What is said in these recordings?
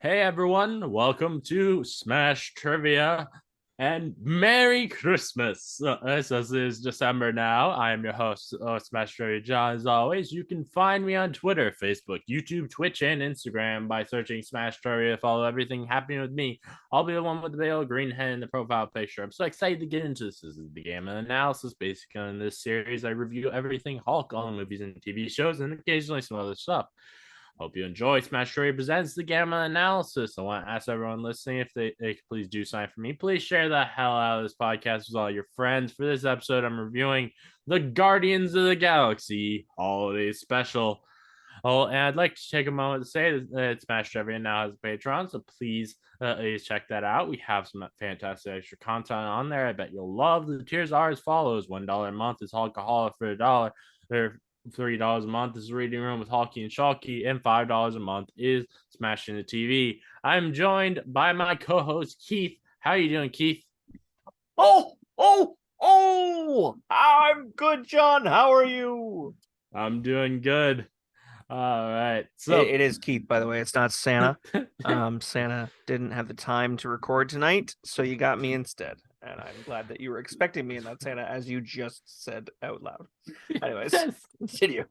Hey everyone, welcome to Smash Trivia and Merry Christmas. This is December now. I am your host, Smash Trivia John. As always, you can find me on Twitter, Facebook, YouTube, Twitch, and Instagram by searching Smash Trivia. Follow everything happening with me. I'll be the one with the big old green head in the profile picture. I'm so excited to get into this. This is the game of analysis. Basically, in this series, I review everything Hulk, all the movies and TV shows, and occasionally some other stuff. Hope you enjoy. Smash Trivia presents the Gamma Analysis. I want to ask everyone listening if they could please do something for me. Please share the hell out of this podcast with all your friends. For this episode, I'm reviewing the Guardians of the Galaxy Holiday Special. Oh, and I'd like to take a moment to say that Smash Trivia now has a Patreon, so please check that out. We have some fantastic extra content on there. I bet you'll love. The tiers are as follows: $1 a month is Hulka Holla for $1. There $3 a month is Reading Room with Hulkie and Shulkie, and $5 a month is Smashing the TV. I'm joined by my co-host Keith. How are you doing, Keith? Oh! I'm good, John. How are you? I'm doing good. All right. So It is Keith, by the way. It's not Santa. Santa didn't have the time to record tonight, so you got me instead. And I'm glad that you were expecting me in that Santa, as you just said out loud. Anyways, continue.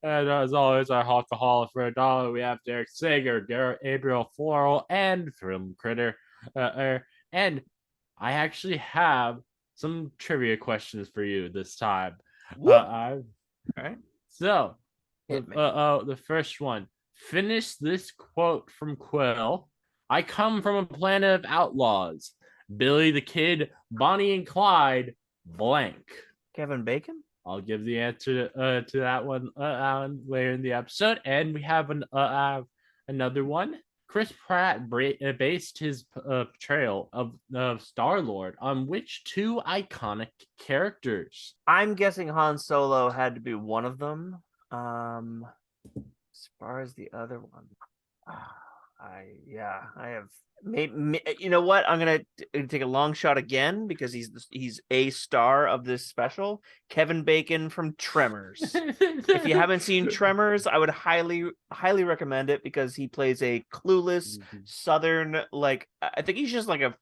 And as always, our Hulka Holla for $1. We have Derek Sager, Gabriel Floral, and Film Critter. And I actually have some trivia questions for you this time. All right. So, Hit me. the first one. Finish this quote from Quill. I come from a planet of outlaws. Billy the Kid, Bonnie and Clyde, blank. Kevin Bacon? I'll give the answer to that one later in the episode. And we have another one. Chris Pratt based his portrayal of Star-Lord on which two iconic characters? I'm guessing Han Solo had to be one of them. As far as the other one, I have. You know what? I'm gonna take a long shot again because he's a star of this special. Kevin Bacon from Tremors. If you haven't seen Tremors, I would highly recommend it because he plays a clueless Southern, like, I think he's just like a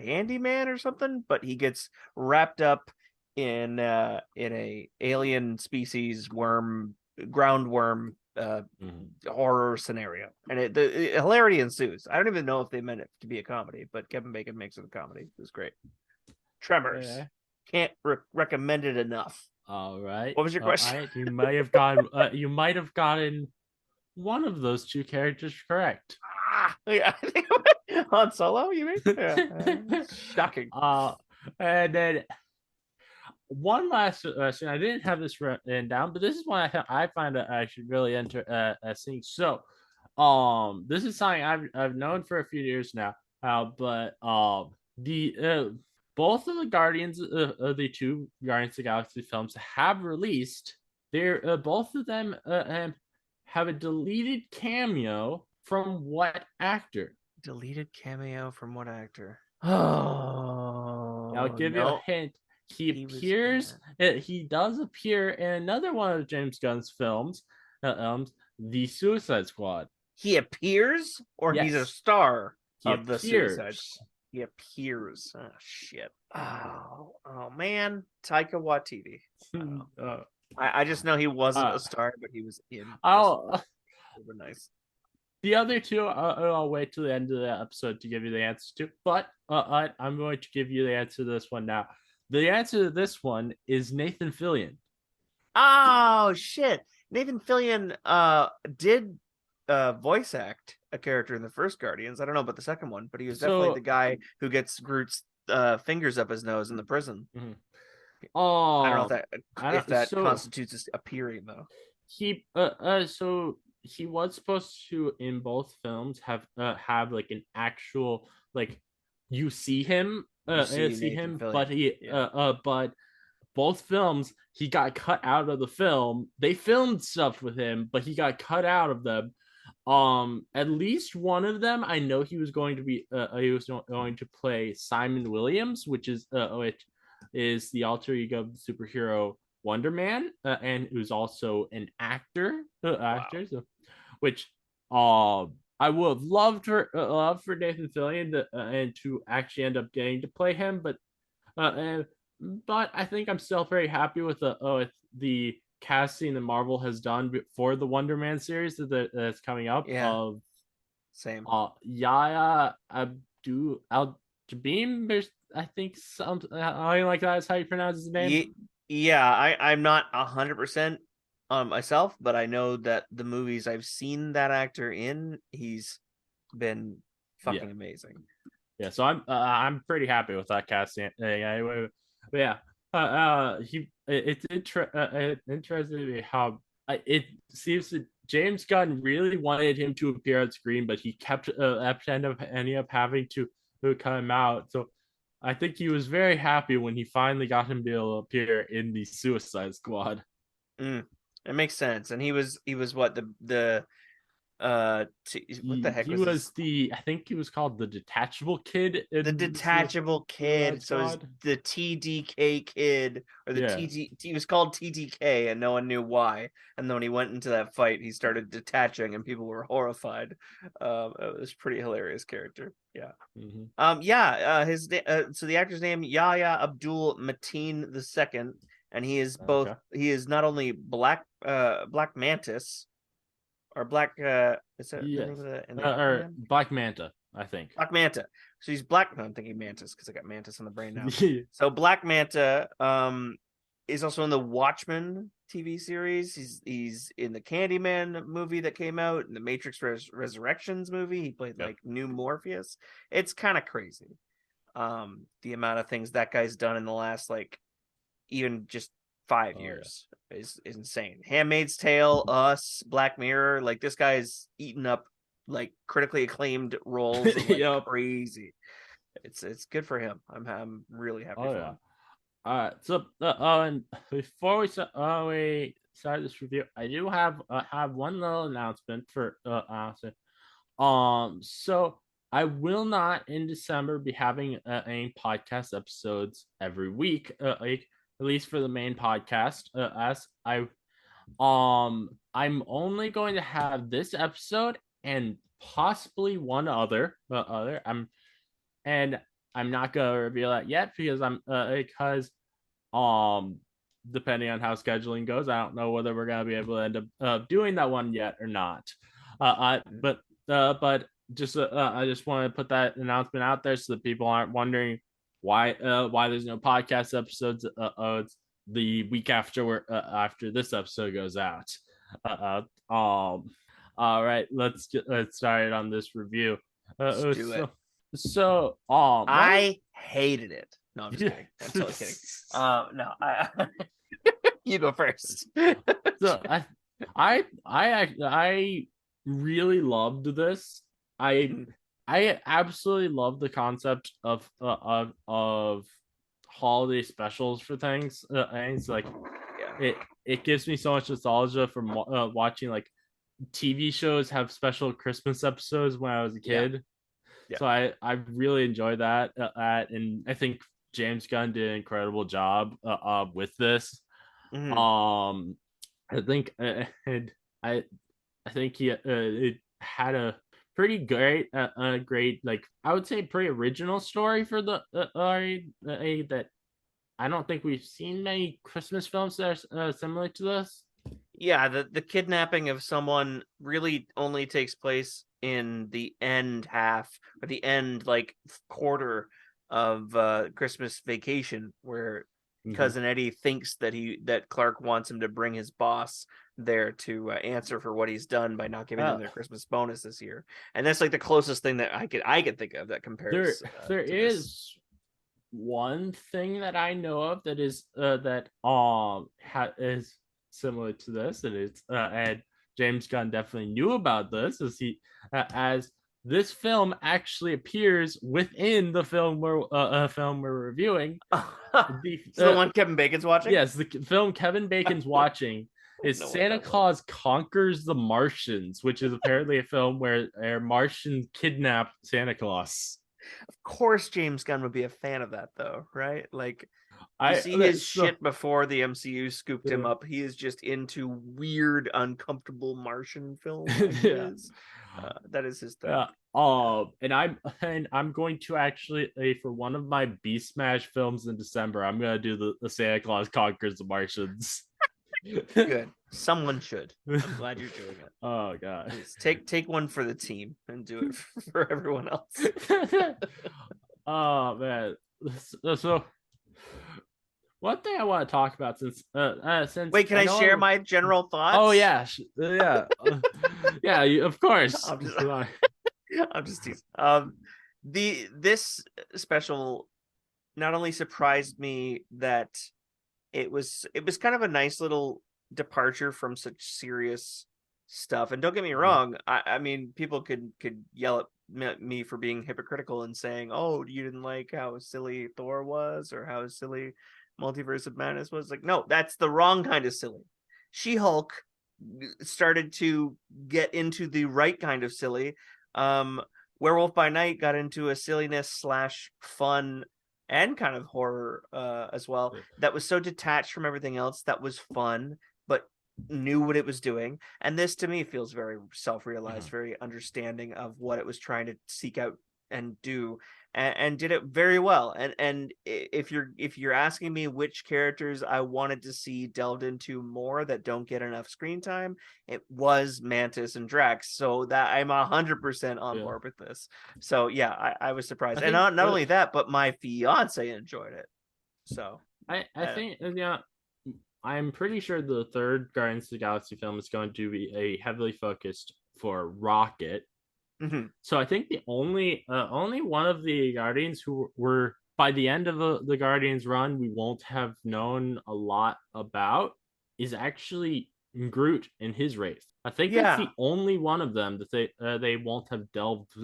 handyman or something, but he gets wrapped up in a alien species ground worm horror scenario, and the hilarity ensues. I don't even know if they meant it to be a comedy, but Kevin Bacon makes it a comedy. It was great. Tremors. Yeah. Can't recommend it enough. All right. What was your question? Right. You might have gotten one of those two characters correct. Yeah, I think Han Solo. You mean? Yeah. Shocking. And then one last question. I didn't have this written down, but this is one I find I should really enter seeing. So, this is something I've known for a few years now. But the both of the Guardians of the two Guardians of the Galaxy films have released. They're both of them have a deleted cameo from what actor? Deleted cameo from what actor? Oh, I'll give you a hint. He does appear in another one of James Gunn's films, The Suicide Squad. He appears, or yes. He's a star of the Suicide Squad? He appears. Oh shit. Oh man, Taika Waititi. I just know he wasn't a star, but he was in. Super nice. The other two, I'll wait till the end of the episode to give you the answers to. But I'm going to give you the answer to this one now. The answer to this one is Nathan Fillion. Oh shit! Nathan Fillion did voice act a character in the first Guardians. I don't know about the second one, but he was definitely the guy who gets Groot's fingers up his nose in the prison. Mm-hmm. I don't know if that constitutes appearing though. He so he was supposed to in both films have like an actual, like, you see him Fillion. But both films he got cut out of the film. They filmed stuff with him, but he got cut out of them. At least one of them I know he was going to be he was going to play Simon Williams, which is the alter ego of the superhero Wonder Man, and who's also an actor. Wow. So, which I would have loved for Nathan Fillion and to actually end up getting to play him, but I think I'm still very happy with the casting that Marvel has done for the Wonder Man series that's coming up. Yeah, same. Yaya Abdul Al Jabim. There's I think something like that is how you pronounce his name. Yeah, I'm not 100% on myself, but I know that the movies I've seen that actor in, he's been Yeah, fucking amazing. yeah. So I'm pretty happy with that casting. But yeah, it's interesting to me how it seems that James Gunn really wanted him to appear on screen, but he kept ending up having to cut him out. So I think he was very happy when he finally got him to be able to appear in the Suicide Squad. It makes sense. And he was what what the heck He was was his I think he was called the Detachable Kid the in detachable Suicide kid. So is Squad. the TDK kid or the Yeah. TD he was called TDK and no one knew why. And then when he went into that fight, he started detaching and people were horrified. It was a pretty hilarious character. Yeah. Mm-hmm. So the actor's name Yahya Abdul Mateen II, and Okay. he is not only Black Mantis or Black is that the name Yes. of the in the Or acronym? Black Manta, I think. Black Manta. So he's Black. No, I'm thinking Mantis because I got Mantis on the brain now. So Black Manta is also in the Watchmen TV series. He's in the Candyman movie that came out, in the Matrix Resurrections movie. He played Yep. like new Morpheus. It's kind of crazy. The amount of things that guy's done in the last like even just 5 years is insane. Handmaid's Tale, Us, Black Mirror, like this guy's eaten up like critically acclaimed roles and like Yep. crazy. It's good for him. I'm really happy Oh for yeah. him. All right. So and before we start this review, I do have one little announcement for Austin. So I will not in December be having any podcast episodes every week, like at least for the main podcast. As I'm only going to have this episode and possibly one other. And I'm not gonna reveal that yet because um depending on how scheduling goes, I don't know whether we're gonna be able to end up doing that one yet or not. But just I just want to put that announcement out there so that people aren't wondering why there's no podcast episodes. It's the week after this episode goes out. Uh, all right, let's get started on this review. Let's do it. So one I hated it. No, I'm just kidding. I'm totally kidding. No, you go first. So I really loved this. I absolutely love the concept of holiday specials for things. And it's like Yeah. it gives me so much nostalgia from watching like TV shows have special Christmas episodes when I was a Yeah. kid. Yeah. So I really enjoyed that. And I think James Gunn did an incredible job with this. Mhm. Um, I think I I think he it had a pretty great like I would say pretty original story for the that I don't think we've seen many Christmas films that are similar to this. Yeah, the kidnapping of someone really only takes place in the end half or the end like quarter of Christmas Vacation, where Mm-hmm. cousin Eddie thinks that Clark wants him to bring his boss there to answer for what he's done by not giving them Uh, their Christmas bonus this year. And that's like the closest thing that I could think of that there compares there to this. is one thing that I know of that is similar to this, and James Gunn definitely knew about this, as this film actually appears within the film we're reviewing. So the one Kevin Bacon's watching? Yes, the film Kevin Bacon's watching is No, what Santa that was. Claus Conquers the Martians, which is apparently a film where Martians kidnap Santa Claus. Of course James Gunn would be a fan of that though, right? Like You I see his so shit before the MCU scooped him up. He is just into weird, uncomfortable Martian film yeah. ideas. That is his thing. Yeah. And I'm going to actually for one of my Beast Smash films in December, I'm gonna do the Santa Claus Conquers the Martians. Good. Someone should. I'm glad you're doing it. Oh god. Please take one for the team and do it for everyone else. Oh man. So one thing I want to talk about since Wait, can I share my general thoughts? Oh yeah, yeah, yeah. Of course. I'm just teasing. This special not only surprised me that it was kind of a nice little departure from such serious stuff. And don't get me wrong, I mean, people could yell at me for being hypocritical and saying, "Oh, you didn't like how silly Thor was, or how silly Multiverse of Madness was." Like, no, that's the wrong kind of silly. She-Hulk started to get into the right kind of silly. Werewolf by Night got into a silliness slash fun and kind of horror as well. That was so detached from everything else. That was fun, but knew what it was doing. And this to me feels very self-realized, very understanding of what it was trying to seek out and do, and did it very well. And if you're asking me which characters I wanted to see delved into more that don't get enough screen time, it was Mantis and Drax. So that I'm 100% on board with this. So yeah, I was surprised. And not only that, but my fiance enjoyed it. So I think yeah, I'm pretty sure the third Guardians of the Galaxy film is going to be a heavily focused for Rocket. So I think the only one of the Guardians who were by the end of the Guardians run we won't have known a lot about is actually Groot and his race. I think that's the only one of them that they won't have delved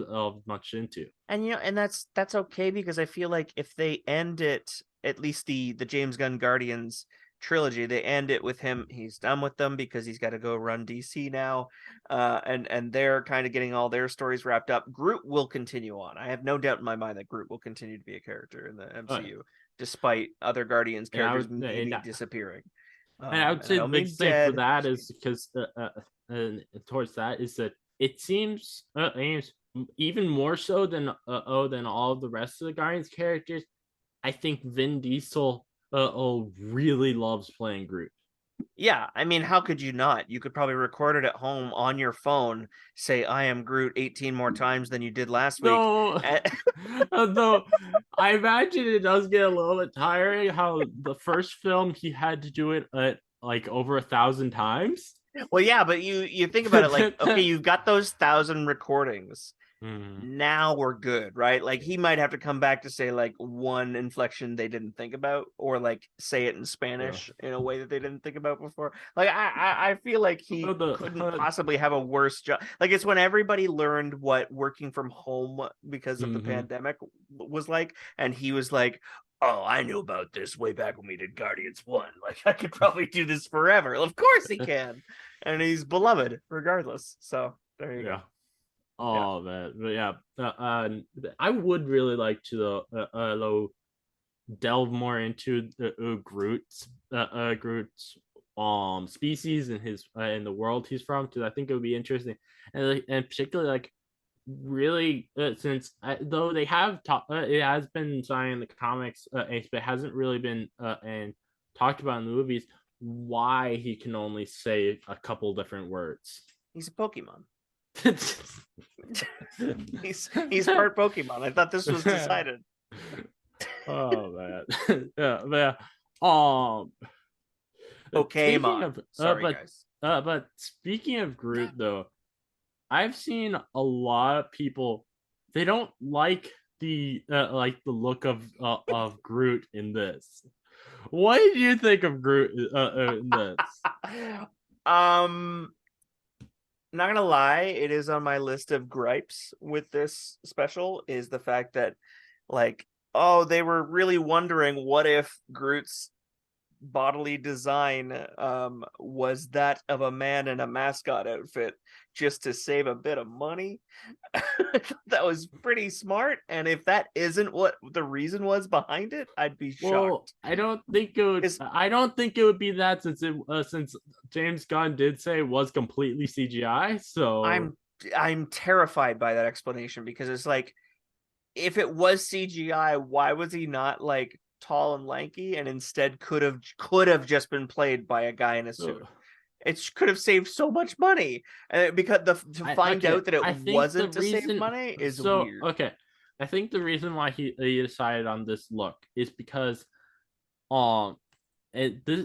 much into. And and that's okay, because I feel like if they end it, at least the James Gunn Guardians trilogy, they end it with him, he's done with them because he's got to go run DC now, and they're kind of getting all their stories wrapped up. Groot will continue on. I have no doubt in my mind that Groot will continue to be a character in the MCU, despite other Guardians characters disappearing. And I would say the biggest thing for that is because towards that is that it seems even more so than all of the rest of the Guardians characters. I think Vin Diesel really loves playing Groot. Yeah, I mean, how could you not? You could probably record it at home on your phone, say "I am Groot" 18 more times than you did last week. Though I imagine it does get a little bit tiring how the first film he had to do it like over 1,000 times. Well, yeah, but you think about it like, okay, you've got those 1,000 recordings. Now we're good, right? Like he might have to come back to say like one inflection they didn't think about, or like say it in Spanish in a way that they didn't think about before. Like I feel like he couldn't possibly have a worse job. Like it's when everybody learned what working from home because of the pandemic was like, and he was like, "Oh, I knew about this way back when we did Guardians 1. Like I could probably do this forever." Of course he can. And he's beloved regardless. So there you go. Oh man, but yeah, I would really like to delve more into Groot's species and his in the world he's from, because I think it would be interesting, and particularly like really since though they have it has been signed in the comics, but it hasn't really been and talked about in the movies why he can only say a couple different words. He's a Pokemon. he's part Pokemon. I thought this was decided. Oh man. Yeah. Okay, sorry, guys. But speaking of Groot though, I've seen a lot of people, they don't like the look of Groot in this. What did you think of Groot in this? Not gonna lie, it is on my list of gripes with this special, is the fact that like, oh, they were really wondering what if Groot's bodily design was that of a man in a mascot outfit just to save a bit of money. That was pretty smart, and if that isn't what the reason was behind it, I'd be Well, shocked. I don't think it would. I don't think it would be that since James Gunn did say it was completely CGI. So I'm terrified by that explanation, because it's like, if it was CGI, why was he not like tall and lanky, and instead could have just been played by a guy in a suit? It could have saved so much money, and because to find out that it I think the wasn't to save reason. money is So weird. okay, I think the reason why he decided on this look is because um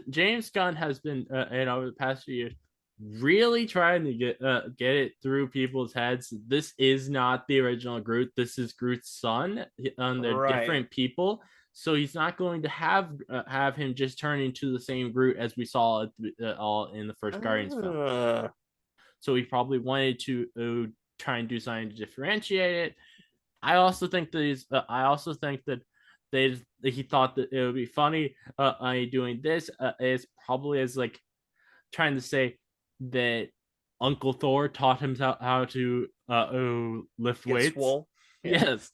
James Gunn has been over the past few years really trying to get it through people's heads. This is not the original Groot. This is Groot's son, and they're Right. different people. So he's not going to have him just turn into the same Groot as we saw all in the first Guardians film. So he probably wanted to try and do something to differentiate it. I also think that he thought that it would be funny doing this is probably as like trying to say that Uncle Thor taught him how to lift Get weights. swole. Yeah. Yes,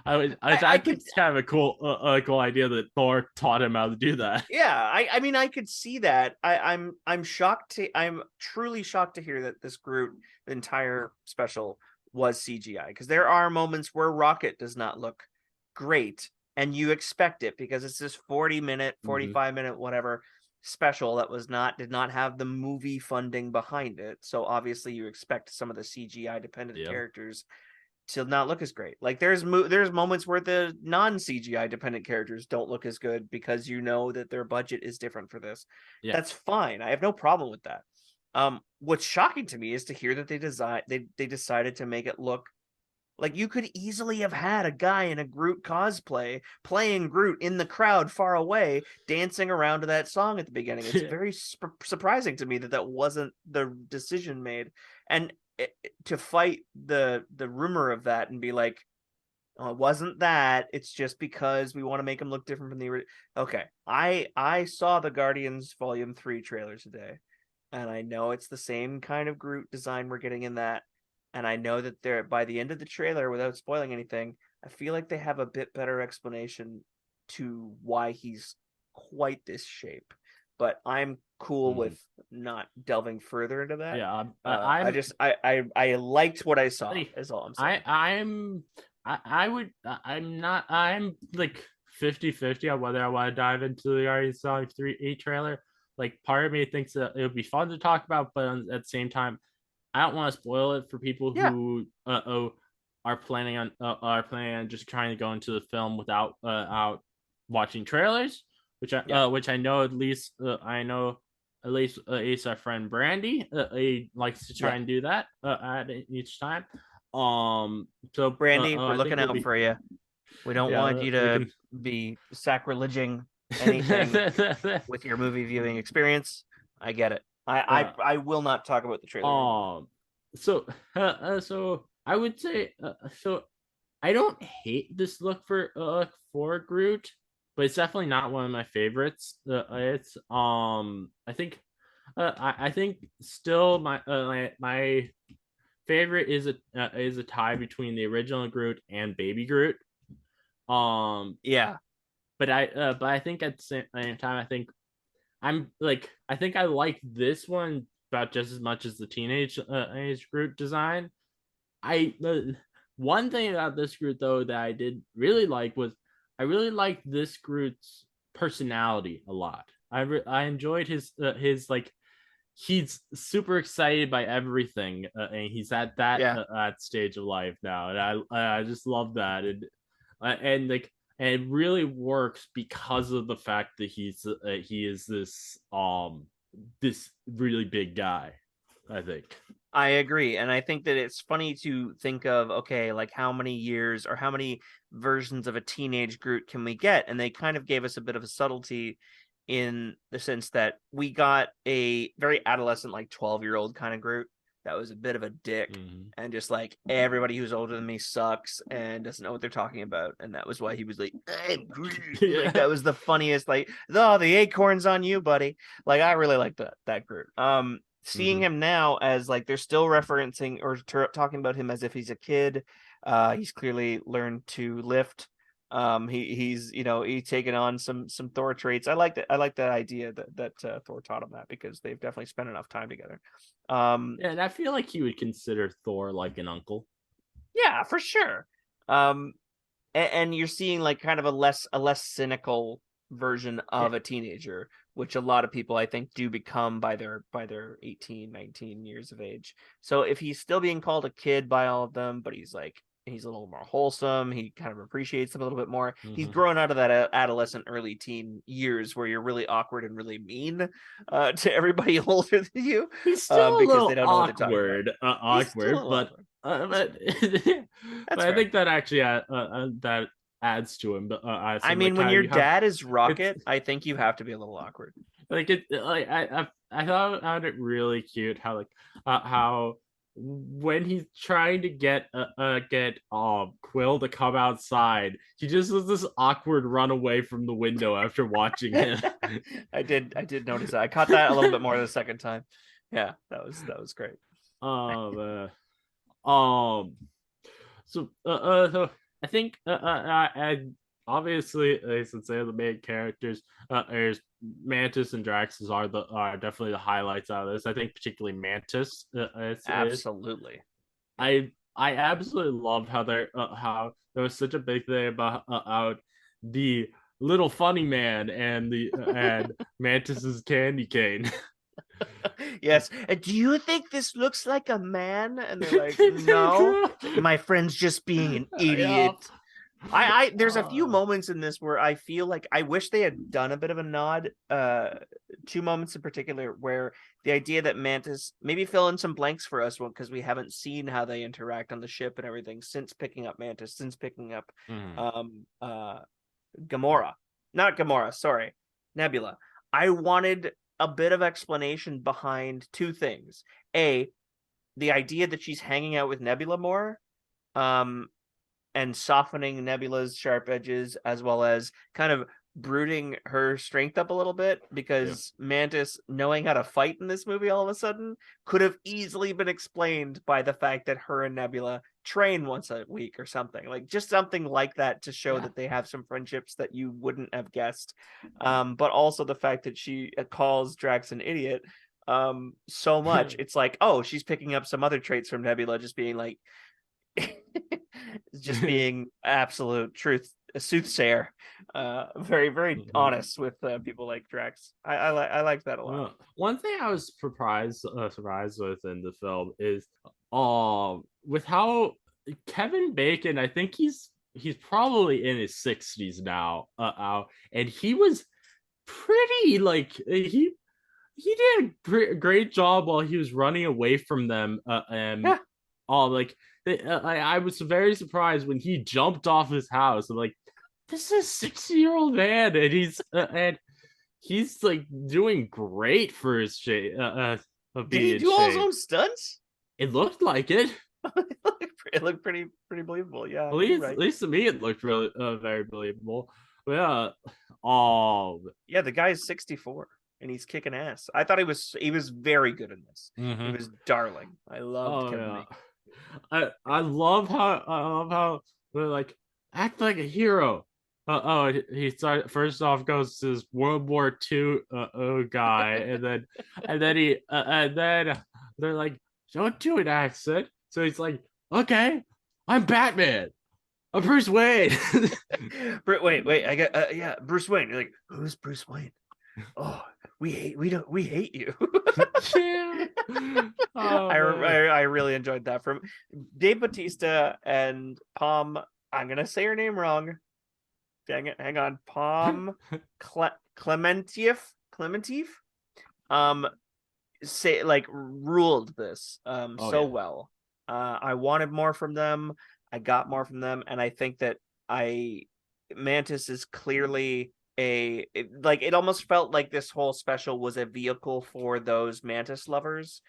I think it's kind of a cool idea that Thor taught him how to do that. Yeah, I mean, I could see that. I'm shocked I'm truly shocked to hear that this Groot, the entire special, was CGI, because there are moments where Rocket does not look great, and you expect it because it's this 40-minute, 45-minute, whatever special that did not have the movie funding behind it. So obviously you expect some of the CGI dependent characters to not look as great. Like there's moments where the non-CGI dependent characters don't look as good because you know that their budget is different for this. Yeah. That's fine. I have no problem with that. What's shocking to me is to hear that they decided to make it look like you could easily have had a guy in a Groot cosplay playing Groot in the crowd far away, dancing around to that song at the beginning. It's very surprising to me that wasn't the decision made. And to fight the rumor of that and be like, oh, it wasn't that, it's just because we want to make him look different from the original. Okay, I saw the Guardians Volume 3 trailer today, and I know it's the same kind of Groot design we're getting in that, and I know that they're, by the end of the trailer, without spoiling anything, I feel like they have a bit better explanation to why he's quite this shape. But I'm cool with not delving further into that. Yeah, I liked what I saw. Is all I'm saying. I'm like 50-50 on whether I want to dive into the Guardians of the 3 trailer. Like, part of me thinks that it would be fun to talk about, but at the same time, I don't want to spoil it for people who are planning on just trying to go into the film without out watching trailers, which I know at least our friend Brandy he likes to try and do that at each time. So Brandy, we're looking out for you. We don't want you to be sacrileging anything with your movie viewing experience. I get it. I will not talk about the trailer. So I would say so I don't hate this look for Groot, but it's definitely not one of my favorites. It's I think still my favorite is a tie between the original Groot and Baby Groot. Yeah, but I think at the same time I think I like this one about just as much as the teenage age Groot design. One thing about this Groot though that I did really like was I really liked this Groot's personality a lot. I enjoyed his like he's super excited by everything and he's at that stage of life now, and I just love that, and like, and it really works because of the fact that he is this really big guy. I think I agree, and I think that it's funny to think of, okay, like how many years or how many versions of a teenage Groot can we get? And they kind of gave us a bit of a subtlety in the sense that we got a very adolescent, like 12-year-old kind of Groot that was a bit of a dick, Mhm. and just like everybody who's older than me sucks and doesn't know what they're talking about, and that was why he was like, I'm Groot. Like that was the funniest. Like, oh, the acorn's on you, buddy. Like I really like that Groot. Seeing Mhm. him now as like they're still referencing or talking about him as if he's a kid. He's clearly learned to lift. He's he's taken on some Thor traits. I like that. I like that idea that Thor taught him that, because they've definitely spent enough time together. Yeah, and I feel like he would consider Thor like an uncle. Yeah, for sure. Um, and you're seeing like kind of a less cynical version Yeah. of a teenager, which a lot of people I think do become by their 18, 19 years of age. So if he's still being called a kid by all of them, but he's a little more wholesome, he kind of appreciates them a little bit more. He's Mhm. grown out of that adolescent early teen years where you're really awkward and really mean to everybody older than you, He's still a because they little don't know what they're talking about. He's still a awkward, little but awkward. but That's but I fair. think that actually that adds to him. But I some like mean, when how your you have dad is it's Rocket, I think you have to be a little awkward. like it like I thought I found it really cute how like how when he's trying to get Quill to come outside, he just does this awkward run away from the window after watching him. I did notice that. I caught that a little bit more the second time. Yeah, that was great. um um so I think obviously since they're the main characters, there's Mantis and Drax are definitely the highlights out of this. I think particularly Mantis is. Absolutely. I absolutely love how there was such a big thing about the little funny man and the and Mantis's candy cane. Yes. Do you think this looks like a man? And they're like, no, my friend's just being an Yeah. idiot. I there's a few Uh, moments in this where I feel like I wish they had done a bit of a nod. Two moments in particular where the idea that Mantis, maybe fill in some blanks for us, because we haven't seen how they interact on the ship and everything since picking up Mantis, since picking up mhm. um Gamora. Not Gamora, sorry. Nebula. I wanted a bit of explanation behind two things. A, the idea that she's hanging out with Nebula more. Um and softening Nebula's sharp edges, as well as kind of brooding her strength up a little bit, Yeah. because Mantis knowing how to fight in this movie all of a sudden could have easily been explained by the fact that her and Nebula train once a week or something, like just something like that, to show Yeah. that they have some friendships that you wouldn't have guessed. But also the fact that she calls Drax an idiot so much, it's like, oh, she's picking up some other traits from Nebula, just being like just being absolute truth, a soothsayer, very very Mhm. honest with people like Drax. I liked that a lot. One thing I was surprised with in the film is with how Kevin Bacon, I think he's probably in his 60s now, and he was pretty like he did a great job while he was running away from them, and Yeah, like I was very surprised when he jumped off his house. I'm like, this is a 60-year-old man, and he's like doing great for his shape, of did being he in do all his shape. own stunts? It looked like it. It looked pretty believable. Yeah, At you're least, at right. least to me, it looked really very believable. But yeah, oh, Yeah, the guy's 64 and he's kicking ass. I thought he was very good in this. He mhm. was darling. I loved Oh Kevin yeah, Bacon. I love how they're like act like a hero. He started, first off goes to this World War II guy, and then they're like, don't do an accent. So he's like, okay, I'm Batman. I'm Bruce Wayne. Wait, I got yeah, Bruce Wayne. You're like, who's Bruce Wayne? Oh, we hate you. Yeah. Oh I, man. I really enjoyed that from Dave Bautista and Palm. I'm gonna say her name wrong. Dang it! Hang on, Palm Clementif. Um, say like ruled this Oh so yeah. well. I wanted more from them. I got more from them, and I think that I Mantis is clearly like it almost felt like this whole special was a vehicle for those Mantis lovers.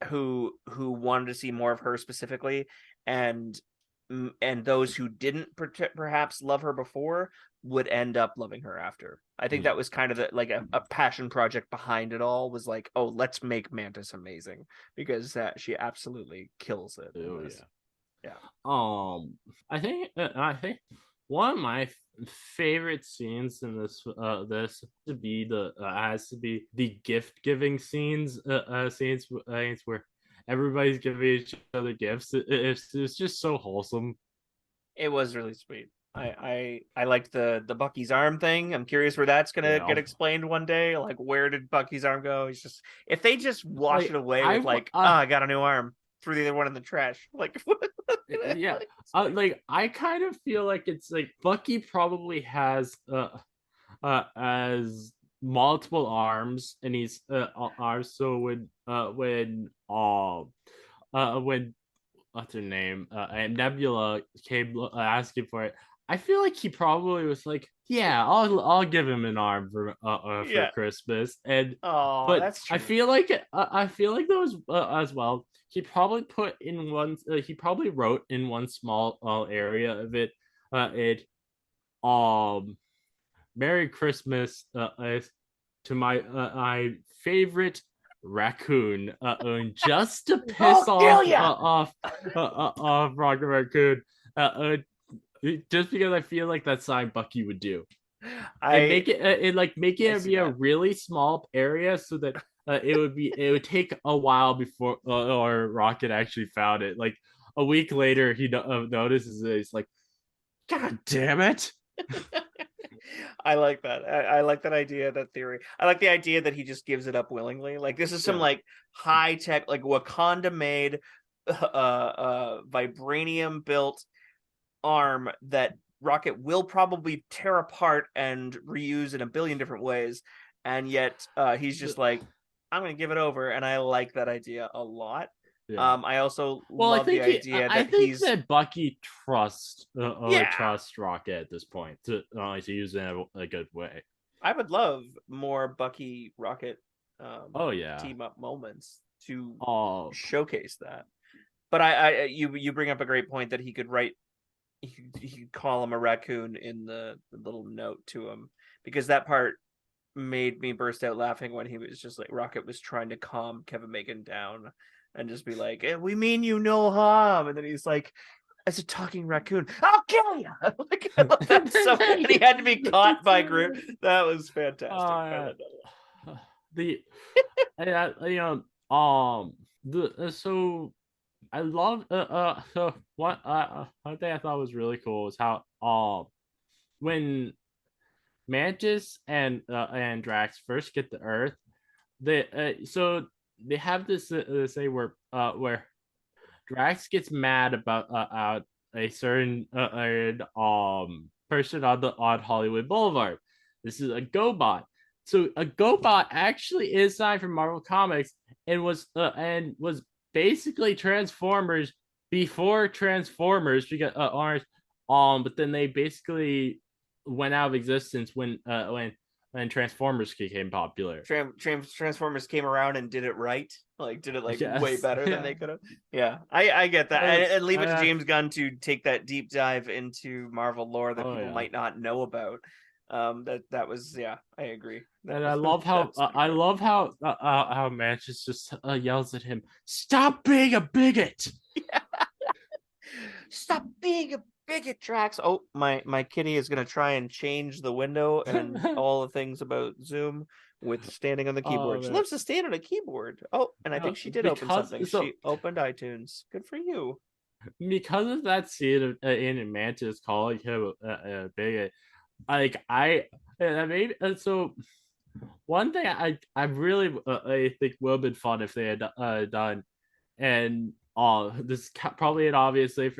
who wanted to see more of her specifically, and those who didn't perhaps love her before would end up loving her after. I think that was kind of like a passion project behind it all, was like, oh, let's make Mantis amazing, because she absolutely kills it. Oh Yeah. I think one of my favorite scenes in this to be the has to be the gift giving scenes where everybody's giving each other gifts. It's just so wholesome. It was really sweet. I liked the Bucky's arm thing. I'm curious where that's gonna get explained one day. Like, where did Bucky's arm go? He's just, if they just wash it away with like, I got a new arm, threw the other one in the trash. Like, yeah, like I kind of feel like it's like Bucky probably has as multiple arms, and he's arms. So when what's her name and Nebula came asking for it, I feel like he probably was like, yeah, I'll give him an arm for Christmas. And but that's true. I feel like those as well. He probably put in one. He probably wrote in one small area of it. Merry Christmas to my favorite raccoon, just to piss off Rocket Raccoon, just because I feel like that's something Bucky would do. And make it be a really small area, so that it would take a while before or Rocket actually found it. Like a week later, he notices it. He's like, God damn it. I like that. I like that idea, that theory. I like the idea that he just gives it up willingly. Like, this is some like high tech, like Wakanda made, vibranium built arm that Rocket will probably tear apart and reuse in a billion different ways, and yet he's just like, I'm gonna give it over. And I like that idea a lot. Yeah. I also love the idea that Bucky trusts Rocket at this point to use it in a good way. I would love more Bucky Rocket team up moments to showcase that. But you bring up a great point that he could write, he could call him a raccoon in the little note to him, because that part made me burst out laughing when he was just like, Rocket was trying to calm Kevin Bacon down and just be like, we mean you no harm, and then he's like, as a talking raccoon, I'll kill you. Like, and he had to be caught by Groot. That was fantastic. So I love so one thing I thought was really cool was how when Mantis and Drax first get to Earth, they have this say where Drax gets mad about a certain person on Hollywood Boulevard. This is a GoBot. So a GoBot actually is signed from Marvel Comics and was basically Transformers before Transformers, because but then they basically went out of existence when Transformers became popular. Transformers came around and did it right, like did it way better than they could have. Yeah, I get that, and leave it to James Gunn to take that deep dive into Marvel lore that people might not know about. That was I agree. And I love how Mantis just yells at him, "Stop being a bigot!" Yeah. Stop being a bigot, Drax. Oh, my kitty is gonna try and change the window and all the things about Zoom with standing on the keyboard. She loves to stand on a keyboard. Oh, and I think she did open something. She opened iTunes. Good for you. Because of that scene in Mantis calling him a bigot, so one thing I really I think would have been fun if they had done, and this is probably an obviously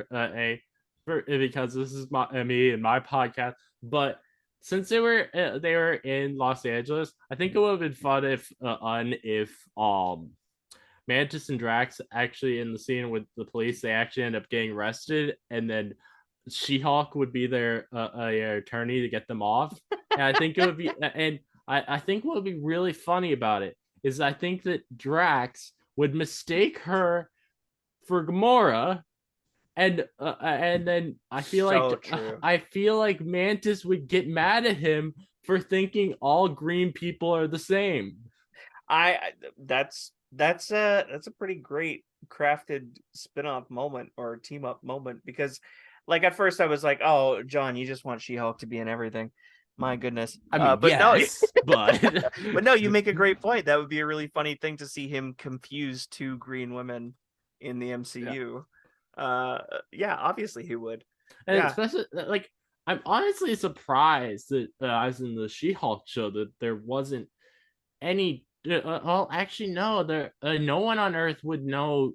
because this is me and my podcast, but since they were in Los Angeles, I think it would have been fun if Mantis and Drax actually in the scene with the police, they actually end up getting arrested, and then She-Hulk would be their attorney to get them off. And I think it would be, and I think what would be really funny about it is I think that Drax would mistake her for Gamora, and then So true. I feel like Mantis would get mad at him for thinking all green people are the same. That's a pretty great crafted spin-off moment or team up moment, because like at first I was like, oh John, you just want She-Hulk to be in everything. My goodness. I mean, But no, yes, but but no, you make a great point. That would be a really funny thing to see him confuse two green women in the yeah. MCU. Yeah, obviously he would. And Yeah. especially like I'm honestly surprised that as in the She-Hulk show that there wasn't any. Well, actually, no. There, no one on Earth would know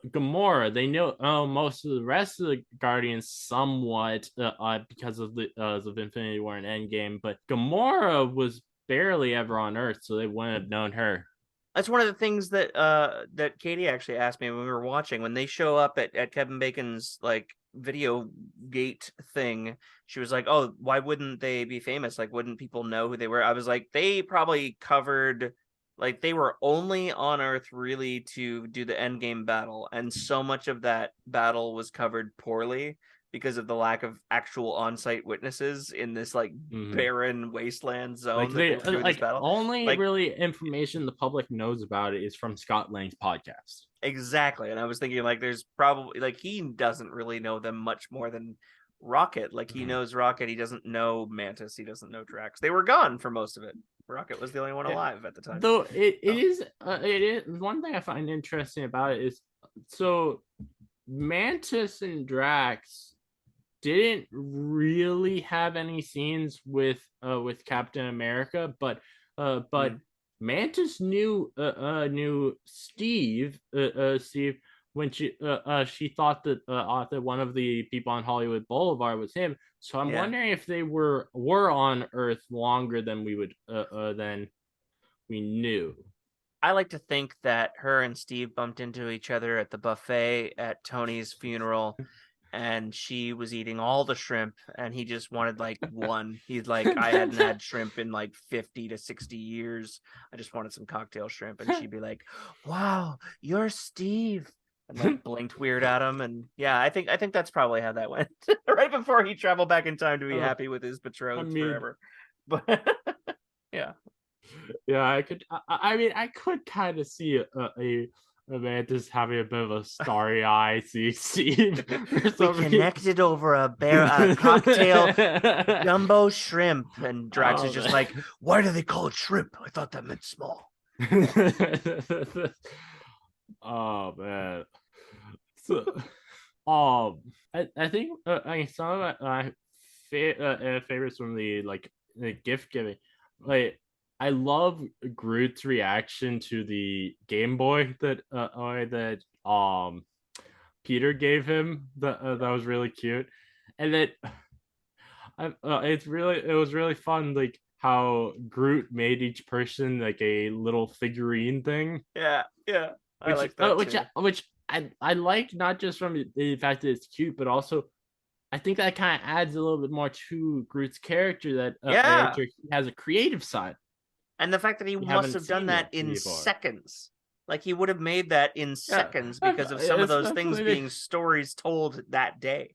Gamora. They know most of the rest of the Guardians somewhat because of the of Infinity War and Endgame, but Gamora was barely ever on Earth, so they wouldn't have known her. That's one of the things that Katie actually asked me when we were watching, when they show up at Kevin Bacon's like video gate thing. She was like, "Oh, why wouldn't they be famous? Like, wouldn't people know who they were?" I was like, "They probably covered, like, they were only on Earth really to do the Endgame battle, and so much of that battle was covered poorly because of the lack of actual on-site witnesses in this like Mhm. barren wasteland Like zone that they they were doing this like battle." only Like, really information the public knows about it is from Scott Lang's podcast. exactly. And I was thinking, like, there's probably, like, he doesn't really know them much more than Rocket. Like, he knows Rocket. He doesn't know Mantis. He doesn't know Drax. They were gone for most of it. Rocket was the only one Yeah. alive at the time. Though Oh. it is one thing I find interesting about it is so Mantis and Drax didn't really have any scenes with Captain America, but Mm. Mantis knew Steve when she thought that one of the people on Hollywood Boulevard was him. So I'm Yeah. wondering if they were on Earth longer than we knew. I like to think that her and Steve bumped into each other at the buffet at Tony's funeral, and she was eating all the shrimp and he just wanted like one. He's like, I hadn't had shrimp in like 50 to 60 years. I just wanted some cocktail shrimp. And she'd be like, wow, you're Steve. And like blinked weird at him. And yeah, I think that's probably how that went. Right before he traveled back in time to be Oh, happy with his I betrothed mean, forever. But yeah. yeah, I mean, I could kind of see a man just having a bit of a starry eye see Steve for We some reason. connected over a cocktail jumbo shrimp. And Drax is just like, why do they call it shrimp? I thought that meant small. Oh man. So, I think I mean, some of my favorites from the gift giving, like I love Groot's reaction to the Game Boy that Peter gave him. That was really cute, and then it was really fun like how Groot made each person like a little figurine thing, Yeah, yeah. I like that too. which I like not just from the fact that it's cute, but also I think that kind of adds a little bit more to Groot's character that Yeah. he has a creative side. And the fact that he We must haven't have done seen that that in before. seconds. Like he would have made that in Yeah, seconds because of some of those things especially being stories told that day.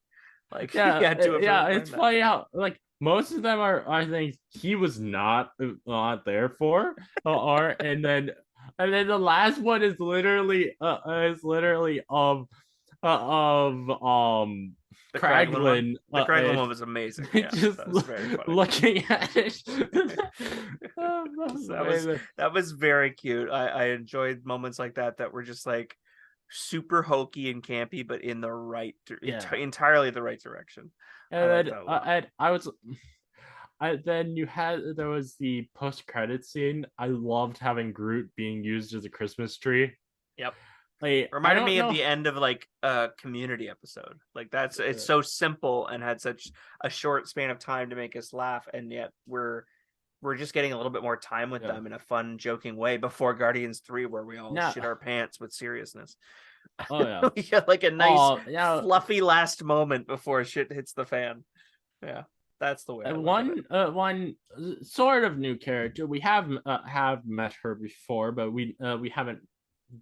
Like he yeah, had to have really it's learned that. funny how like most of them are things he was not there for, or and then the last one is literally of The Kraglin one. Kraglin The Kraglin one was amazing. Yeah, just that was very funny. looking at it. Oh, that was very cute. I enjoyed moments like that were just like super hokey and campy, but in the right, yeah. entirely the right direction. I And like then that a lot. then there was the post credit scene. I loved having Groot being used as a Christmas tree. Yep. Like I Reminded don't me of know. the end of like a Community episode. Like it's so simple and had such a short span of time to make us laugh, and yet we're just getting a little bit more time with them in a fun, joking way before Guardians 3, where we all Now, shit our pants with seriousness. oh yeah. We got like a nice Oh yeah. fluffy last moment before shit hits the fan. Yeah, that's the way I look at it. One sort of new character. We have met her before, but we haven't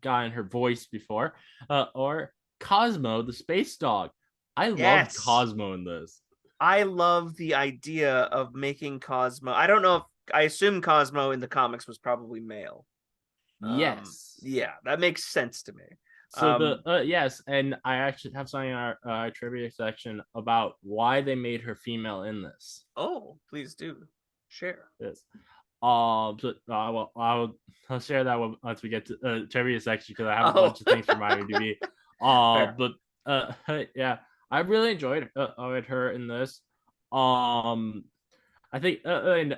gotten her voice before, or Cosmo the space dog. I loved Yes. Cosmo in this. I love the idea of making Cosmo. I don't know if I assume Cosmo in the comics was probably male. Yes. Yeah, that makes sense to me. So yes, and I actually have something in our trivia section about why they made her female in this. Oh, please do share. Yes. So I'll share that once we get to trivia section because I have a bunch of things from IMDb. But yeah, I really enjoyed her in this. I think and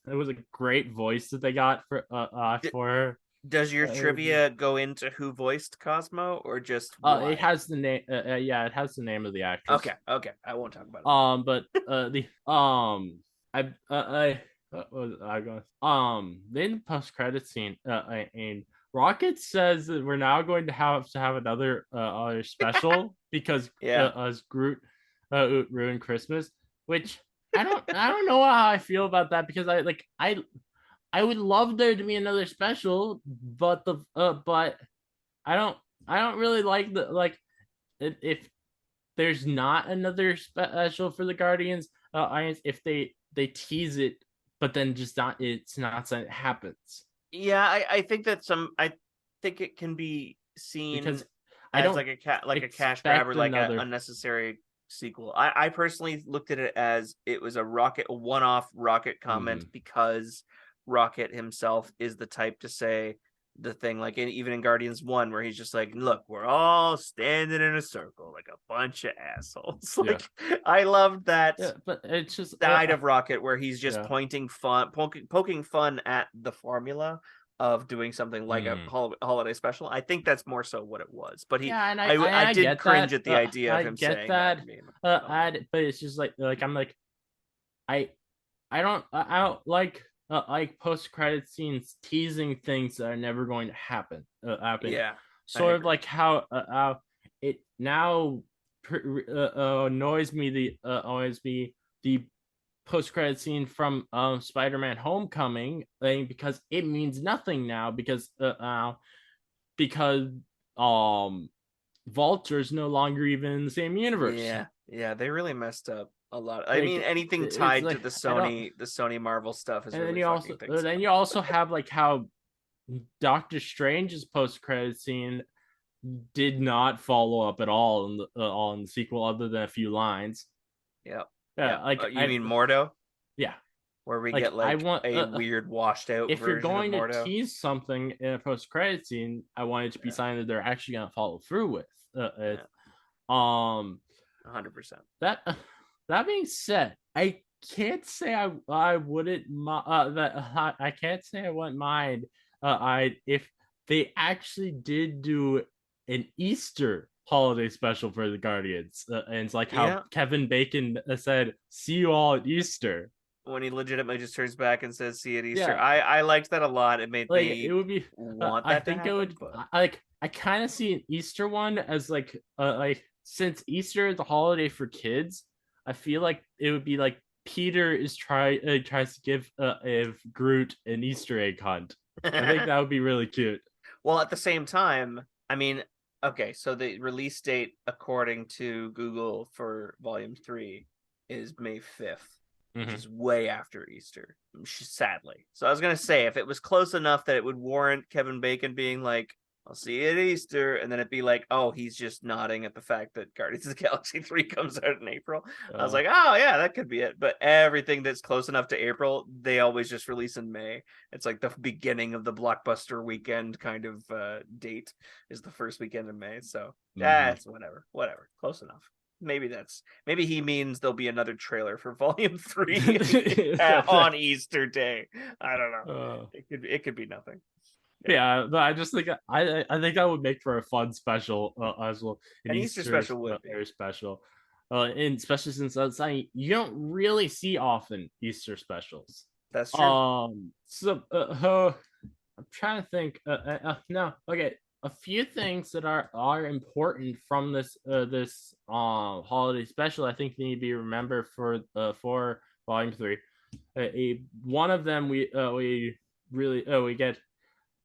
it was a great voice that they got for her. Does your trivia go into who voiced Cosmo or just why? It has the name. Yeah, it has the name of the actress. Okay, I won't talk about it. But the what was I going? In the post credit scene, and Rocket says that we're now going to have another other special because as Groot ruined Christmas, which I don't know how I feel about that because I would love there to be another special, but but I don't really like if there's not another special for the Guardians if they tease it but then just not it's not something that happens. Yeah, I think that I think it can be seen because I don't like a cash grab or like another... a unnecessary sequel. I personally looked at it as it was a one-off Rocket comment because Rocket himself is the type to say the thing like even in Guardians 1 where he's just like, look, we're all standing in a circle like a bunch of assholes. Like I loved that but it's just side of Rocket where he's just poking fun at the formula of doing something like a holiday special. I think that's more so what it was. But I did cringe at the idea of him saying that. But it's just like I'm like I don't like post credit scenes teasing things that are never going to happen. Yeah, sort of like how it now annoys me the post credit scene from Spider-Man Homecoming because it means nothing now because Vulture's no longer even in the same universe. Yeah, they really messed up a lot. I mean, anything tied to the Sony Marvel stuff is really fucking things. Then you also have like how Doctor Strange's post credit scene did not follow up at all in the sequel, other than a few lines. Yeah. Like you mean Mordo? Yeah. Where we get like a weird washed out if version you're going of to tease something in a post credit scene, I want it to be something that they're actually going to follow through with. 100%. That being said, I can't say I wouldn't I can't say I wouldn't mind if they actually did do an Easter holiday special for the Guardians, and it's like how Kevin Bacon said, "See you all at Easter." When he legitimately just turns back and says, "See you at Easter." I liked that a lot. It made me it would be want that to happen. It would I kind of see an Easter one as like since Easter is a holiday for kids, I feel like it would be like Peter tries to give Groot an Easter egg hunt. I think that would be really cute. Well, at the same time, I mean, okay, so the release date according to Google for Volume 3 is May 5th, which is way after Easter, sadly. So I was going to say, if it was close enough that it would warrant Kevin Bacon being like, I'll see you at Easter, and then it'd be like, oh, he's just nodding at the fact that Guardians of the Galaxy 3 comes out in April. I was like, oh yeah, that could be it. But everything that's close enough to April, they always just release in May. It's like the beginning of the blockbuster weekend kind of date is the first weekend in May. So that's whatever, close enough. Maybe he means there'll be another trailer for Volume 3 on Easter Day. I don't know. It could be nothing. Yeah, but I just think I think that would make for a fun special as well. An Easter special would be very special, and especially since you don't really see often Easter specials. That's true. So I'm trying to think. No, okay. A few things that are important from this holiday special, I think need to be remembered for Volume 3. One of them we get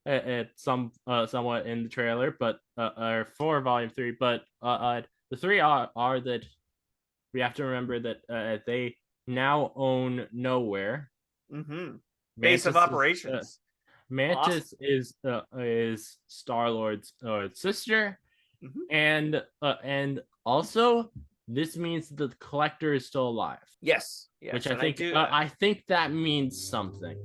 somewhat in the trailer, but or for Volume 3. But the three are that we have to remember that they now own Nowhere. Mm-hmm. Base of Mantis is operations. Awesome. Mantis is Star Lord's sister, Mm-hmm. and also this means that the Collector is still alive, Yes, which yes, and I do. I think that means something.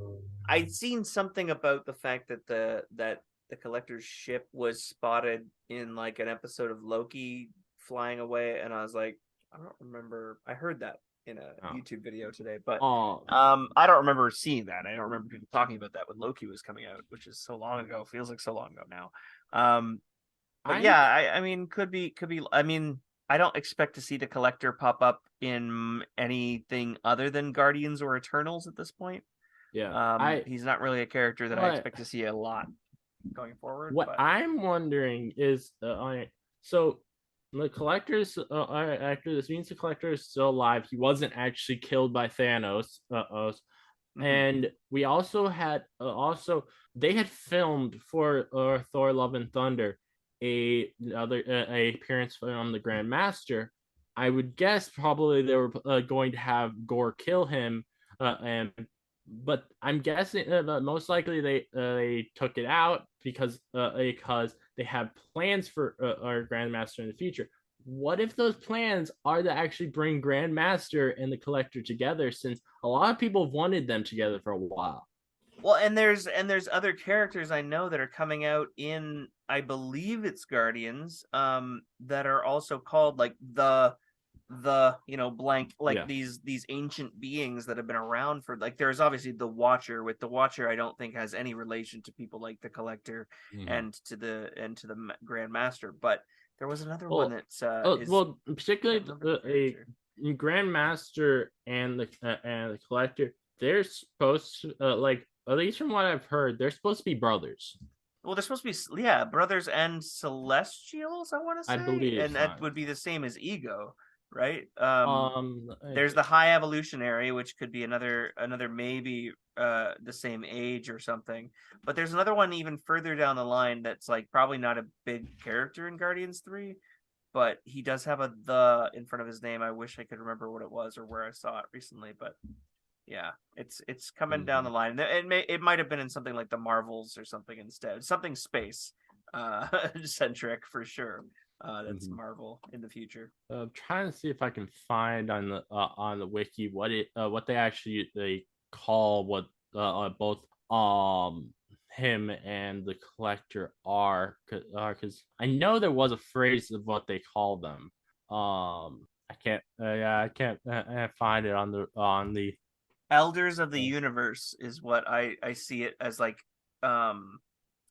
I'd seen something about the fact that the collector's ship was spotted in like an episode of Loki flying away, and I was like, I don't remember. I heard that in a Oh, YouTube video today, but oh I don't remember seeing that. I don't remember people talking about that when Loki was coming out, which is so long ago. Feels like so long ago now. But I yeah, I mean, could be. I mean, I don't expect to see the collector pop up in anything other than Guardians or Eternals at this point. yeah I He's not really a character that I what expect to see a lot going forward. what But I'm wondering is so the collector's actor. This means the collector is still alive. He wasn't actually killed by Thanos. mhm. And we also had they had filmed for Thor: Love and Thunder a appearance from the Grand Master. I would guess probably they were going to have Gore kill him, and but I'm guessing that most likely they took it out because they have plans for our Grandmaster in the future. What if those plans are to actually bring Grandmaster and the Collector together, since a lot of people have wanted them together for a while? Well, and there's other characters I know that are coming out in, I believe it's Guardians, that are also called like the blank, like Yeah. these ancient beings that have been around for, like, there's obviously the Watcher. With the Watcher, I don't think has any relation to people like the Collector Mm-hmm. and to the Grand Master. But there was another one Well, that's is well, can't particularly remember the a character. Grandmaster and the Collector, they're supposed to like, at least from what I've heard, they're supposed to be brothers. Well, they're supposed to be, yeah, brothers and celestials, I want to I say, believe and that so. would be the same as Ego, right? There's Okay. the High Evolutionary, which could be another maybe the same age or something. But there's another one even further down the line that's like probably not a big character in Guardians 3, but he does have a the in front of his name. I wish I could remember what it was or where I saw it recently, but yeah, it's coming down Mhm. the line. It might have been in something like the Marvels or something instead, something space uh centric for sure. That's Mhm. Marvel in the future. I'm trying to see if I can find on the wiki what they actually they call what both him and the Collector are, because I know there was a phrase of what they call them. I can't yeah, I can't find it on the Elders of the Universe is what I see it as, like, um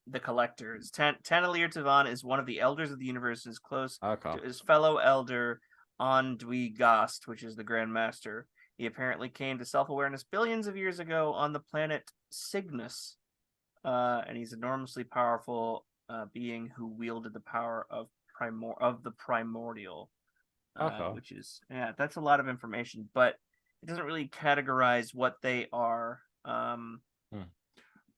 the Collectors. Tanalier Tavan is one of the Elders of the Universe, is close okay. to his fellow Elder Andui Gast, which is the Grand Master. He apparently came to self-awareness billions of years ago on the planet Cygnus, and he's an enormously powerful being who wielded the power of the primordial, Okay. which is, yeah, that's a lot of information, but it doesn't really categorize what they are. Hmm.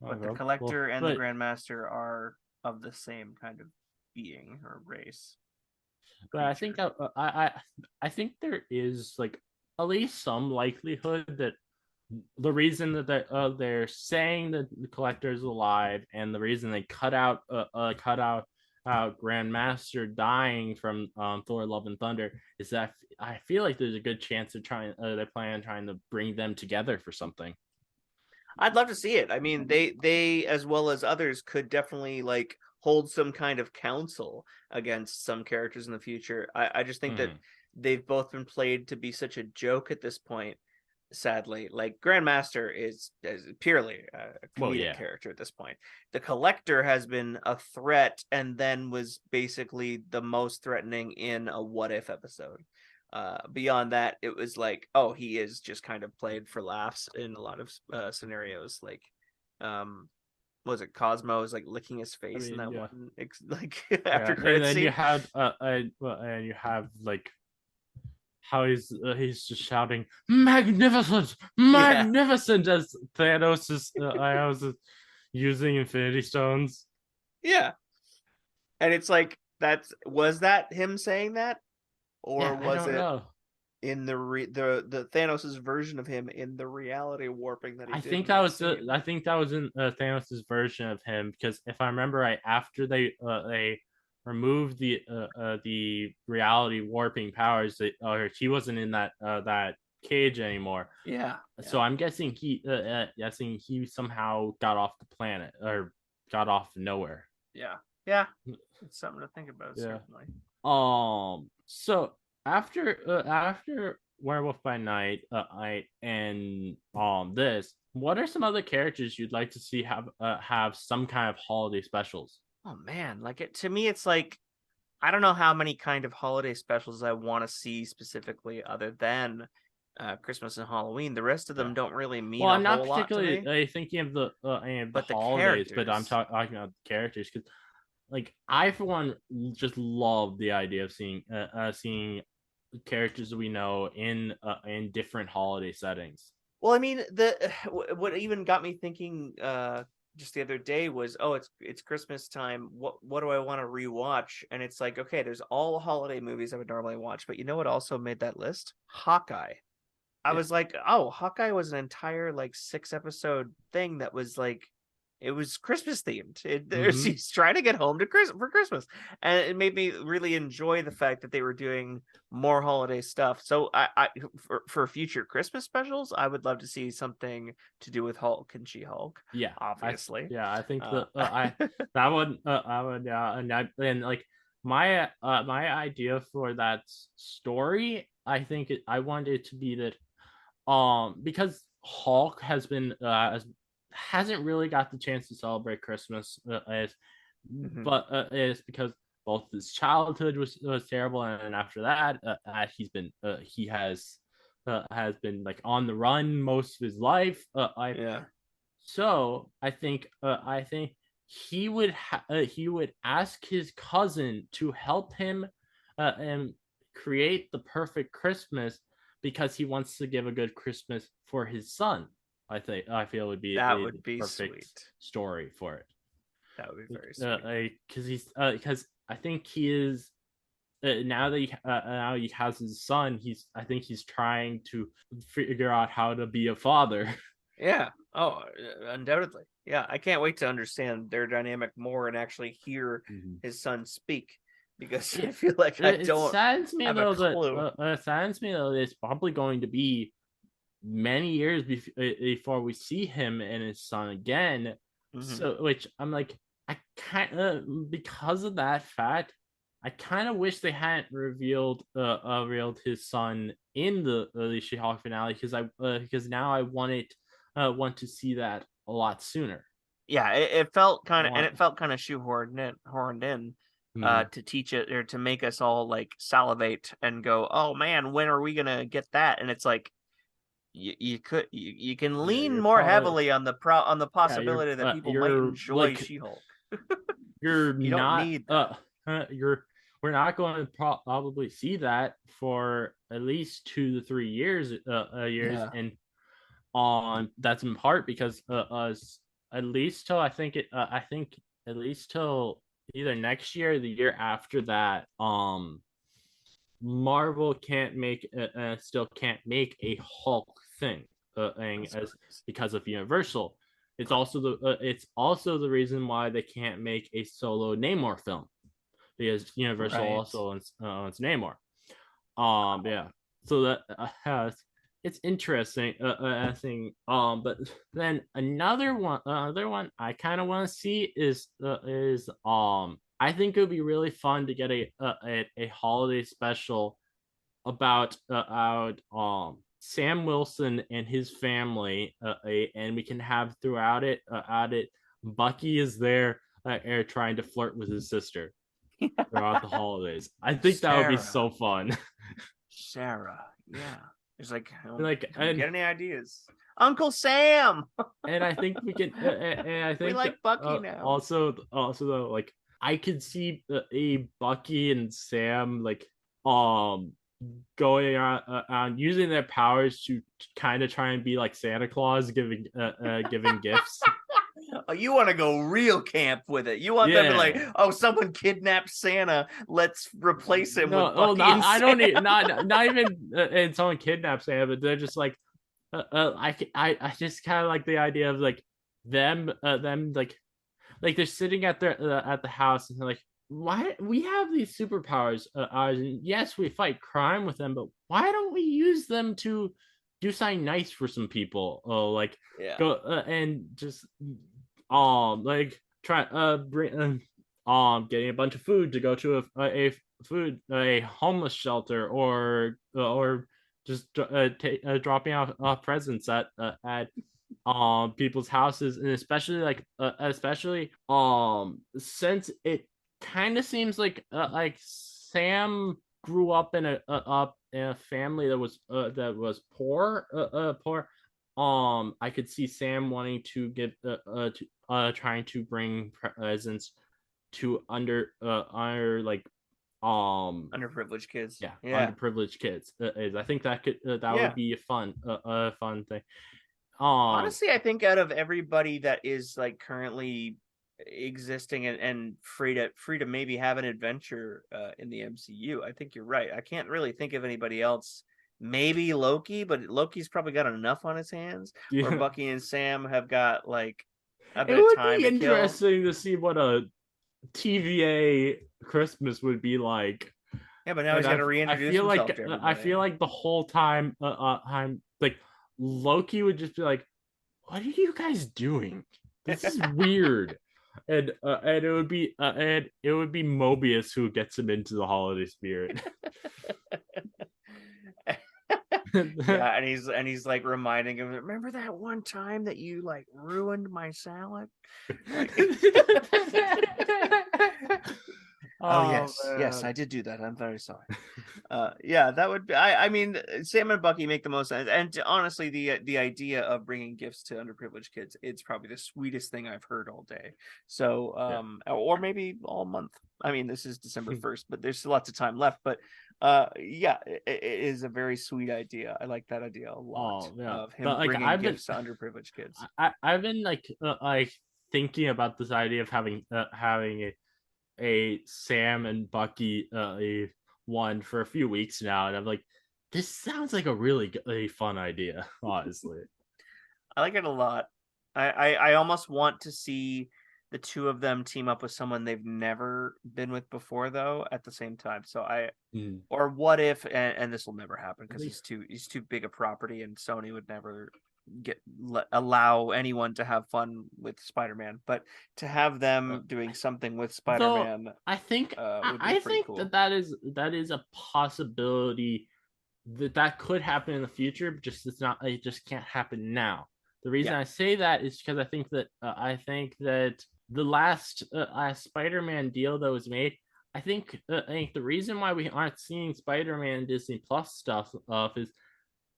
But the Okay. Well, Collector and the but Grandmaster are of the same kind of being or race, I think creature. I think there is like at least some likelihood that the reason that they're saying that the Collector is alive, and the reason they cut out Grandmaster dying from Thor: Love and Thunder, is that I feel like there's a good chance they plan on trying to bring them together for something. I'd love to see it. I mean, they as well as others could definitely like hold some kind of council against some characters in the future. I just think that Hmm. they've both been played to be such a joke at this point. Sadly, like Grandmaster is purely a Well, comedic yeah. character at this point. The Collector has been a threat, and then was basically the most threatening in a What If episode. Beyond that, it was like, oh, he is just kind of played for laughs in a lot of scenarios. Like, um, was it Cosmo is like licking his I face in mean, that yeah, one, like yeah, after and credit then scene? and you have like how he's just shouting magnificent, Yeah, magnificent as Thanos is using Infinity Stones. Yeah. And it's like was that him saying that? Or Yeah, I was don't it know. in the Thanos's version of him in the reality warping that he I did think in that that was scene? I think that was in Thanos' version of him, because if I remember right, after they removed the reality warping powers, or he wasn't in that cage anymore. Yeah. So I'm guessing he somehow got off the planet, or got off nowhere. Yeah. Yeah. It's something to think about, Yeah. certainly. So after Werewolf by Night, this, what are some other characters you'd like to see have some kind of holiday specials? Oh man, like to me it's like I don't know how many kind of holiday specials I want to see specifically other than Christmas and Halloween. The rest of Yeah. them don't really mean Well, a I'm not whole lot to particularly me, thinking of any of the but the holidays, but I'm characters. talking about the characters, because like I for one just love the idea of seeing characters we know in different holiday settings. Well, I mean, the what even got me thinking just the other day was, oh, it's Christmas time. What do I want to rewatch? And it's like, okay, there's all holiday movies I would normally watch, but you know what also made that list? Hawkeye. I Yeah. was like, oh, Hawkeye was an entire like 6 episode thing that was like it was Christmas themed. Mm-hmm. He's trying to get home to for Christmas, and it made me really enjoy the fact that they were doing more holiday stuff. So I for future Christmas specials, I would love to see something to do with Hulk and She-Hulk, Yeah, obviously. I think Uh, the I that one I would and like my idea for that story, I think I want it to be that because Hulk hasn't really got the chance to celebrate Christmas, mhm. but it's because both his childhood was terrible, and after that he has been like on the run most of his life. I Yeah, So I think he would ask his cousin to help him and create the perfect Christmas, because he wants to give a good Christmas for his son. I feel would be that the would be perfect sweet. story for it. That would be very sweet. Because I think he is now he has his son. I think he's trying to figure out how to be a father. Yeah. Oh, undoubtedly. Yeah, I can't wait to understand their dynamic more and actually hear Mhm. his son speak because I It feel like I it don't saddens me have a though that clue. it's probably going to be many years before we see him and his son again. Hmm. So, which I'm like, I kind of, because of that fact, I kind of wish they hadn't revealed his son in the She-Hulk finale, because now I want to see that a lot sooner. Yeah, it felt I kind of and want. it felt kind of horned in Mhm. to teach it or to make us all like salivate and go, "Oh man, when are we going to get that?" And it's like you can Yeah, lean you're more probably heavily on the yeah possibility that people might you're enjoy like She-Hulk. you're You don't not need that. you're we're not going to probably see that for at least 2 to 3 years, Yeah. and on that's in part because at least till I think at least till either next year or the year after that, Marvel can't make still can't make a Hulk thing That's as crazy. because of Universal. It's also the reason why they can't make a solo Namor film, because Universal Right. also owns Namor. Yeah. So that it's interesting. But then another one I kind of want to see is I think it would be really fun to get a holiday special about Sam Wilson and his family, and we can have throughout it, Bucky is there, trying to flirt with his sister throughout the holidays. I think that would be Sarah. so fun. Sarah. Yeah. It's like, like get any ideas? Uncle Sam. and I think we can and I We think like Bucky now. also though, like I could see a Bucky and Sam like um going on using their powers to kind of try and be like Santa Claus, giving gifts. Oh, you want to go real camp with it. You want them to like, oh, someone kidnapped Santa. Let's replace him with Bucky and I Sam. don't need not even and someone kidnaps Santa, but they're just like I just kind of like the idea of like them like they're sitting at the house and they're like, why we have these superpowers, and yes, we fight crime with them, but why don't we use them to do something nice for some people? Like go and just like try bring getting a bunch of food to go to a homeless shelter, or just dropping off presents at people's houses, and especially since it kind of seems like Sam grew up in a family that was poor. I could see Sam wanting to give trying to bring presents to under like underprivileged kids. Yeah, underprivileged kids. I think that would be a fun thing. Honestly, I think out of everybody that is like currently existing and free to maybe have an adventure in the MCU, I think you're right. I can't really think of anybody else. Maybe Loki, but Loki's probably got enough on his hands. Where Bucky and Sam have got like a bit of time to kill. It would be interesting to see what a TVA Christmas would be like. Yeah, but now he's got to reintroduce himself to everybody. I feel like the whole time, I'm like Loki would just be like, "What are you guys doing? This is weird." And it would be Mobius who gets him into the holiday spirit. Yeah, and he's like reminding him, remember that one time that you like ruined my salad? Oh yes, man. Yes, I did do that. I'm very sorry. Yeah, that would be. I mean, Sam and Bucky make the most sense. And honestly, the idea of bringing gifts to underprivileged kids, it's probably the sweetest thing I've heard all day. So, or maybe all month. I mean, this is December 1st, but there's lots of time left. But yeah, it is a very sweet idea. I like that idea a lot. Of him bringing gifts to underprivileged kids. I've been like thinking about this idea of having a Sam and Bucky a one for a few weeks now, and I'm like, this sounds like a really fun idea, honestly. I like it a lot. I almost want to see the two of them team up with someone they've never been with before, though, at the same time. So or what if, and this will never happen because he's too big a property, and Sony would never allow anyone to have fun with Spider-Man, but to have them doing something with Spider-Man, I think cool. that is a possibility that could happen in the future, but it just can't happen now. The reason I say that is because I think that the last Spider-Man deal that was made, I think the reason why we aren't seeing Spider-Man Disney Plus stuff is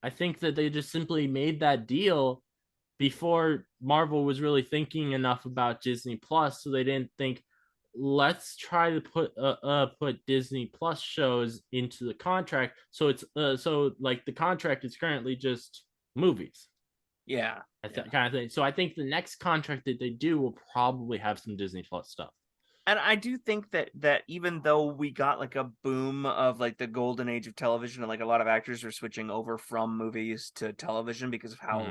I think that they just simply made that deal before Marvel was really thinking enough about Disney Plus, so they didn't think, let's try to put Disney Plus shows into the contract. So it's so like the contract is currently just movies. Yeah, that kind of thing. So I think the next contract that they do will probably have some Disney Plus stuff. And I do think that even though we got like a boom of like the golden age of television, and like a lot of actors are switching over from movies to television because of how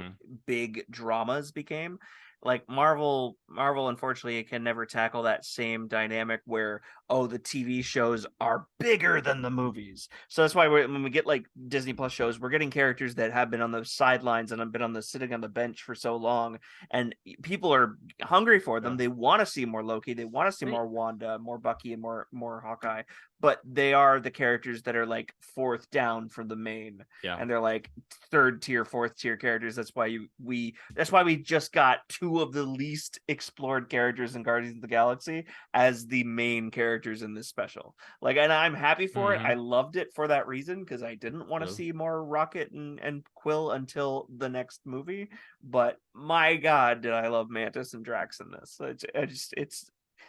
big dramas became, like Marvel unfortunately can never tackle that same dynamic where the TV shows are bigger than the movies. So that's why when we get like Disney Plus shows, we're getting characters that have been on the sidelines and have been sitting on the bench for so long, and people are hungry for them. They want to see more Loki, they want to see more Wanda, more Bucky, and more Hawkeye, but they are the characters that are like fourth down from the main, and they're like third tier, fourth tier characters. That's why we just got two of the least explored characters in Guardians of the Galaxy as the main characters in this special. Like, and I'm happy for it. I loved it for that reason, because I didn't want to see more Rocket and Quill until the next movie. But my God, did I love Mantis and Drax in this?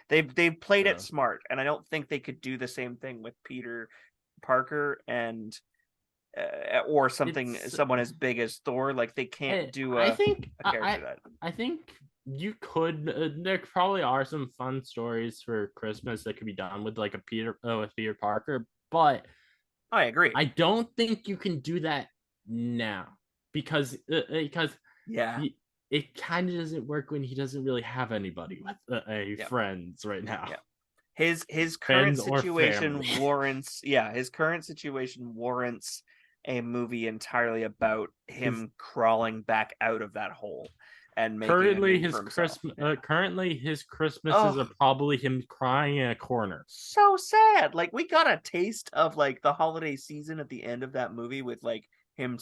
They've played it smart, and I don't think they could do the same thing with Peter Parker and or someone as big as Thor. Like, they can't do a character that. I think you could there probably are some fun stories for Christmas that could be done with like a Peter Parker, but I agree. I don't think you can do that now because Yeah. he, it kind of doesn't work when he doesn't really have anybody with Yeah. friends right now, Yeah. His current friends or family. situation warrants, yeah, his current situation warrants a movie entirely about His him crawling back out of that hole and making a currently name his for himself. Christmas Yeah. currently his Christmases Oh, are probably him crying in a corner. so sad. Like we got a taste of like the holiday season at the end of that movie with like him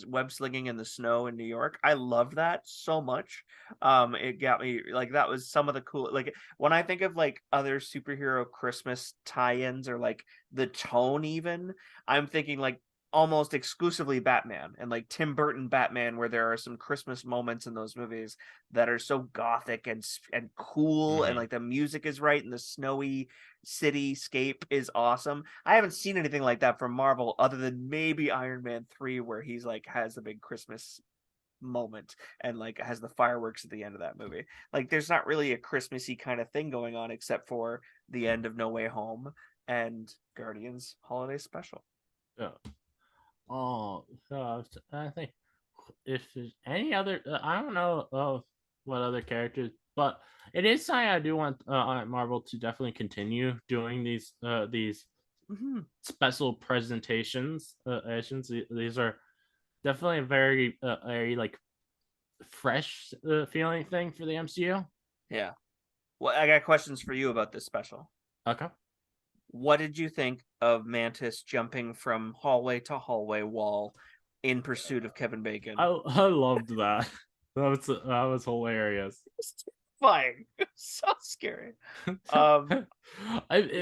web slinging in the snow in New York. I loved that so much. It got me like that was some of the cool like when I think of like other superhero Christmas tie-ins or like the tone even, I'm thinking like almost exclusively Batman and like Tim Burton Batman where there are some Christmas moments in those movies that are so gothic and cool and Mm-hmm. like the music is right and the snowy cityscape is awesome. I haven't seen anything like that from Marvel other than maybe Iron Man 3 where he's like has the big Christmas moment and like has the fireworks at the end of that movie. Like there's not really a Christmassy kind of thing going on except for the end of No Way Home and Guardians Holiday Special. Yeah. Oh, I think if there's any other, I don't know what other characters, but it is something I do want Marvel to definitely continue doing these Mhm. special presentations. These are definitely a very like fresh feeling thing for the MCU. Yeah. Well, I got questions for you about this special. Okay. What did you think of Mantis jumping from hallway to hallway wall in pursuit of Kevin Bacon? I loved that. That was hilarious. It's terrifying. So scary. I,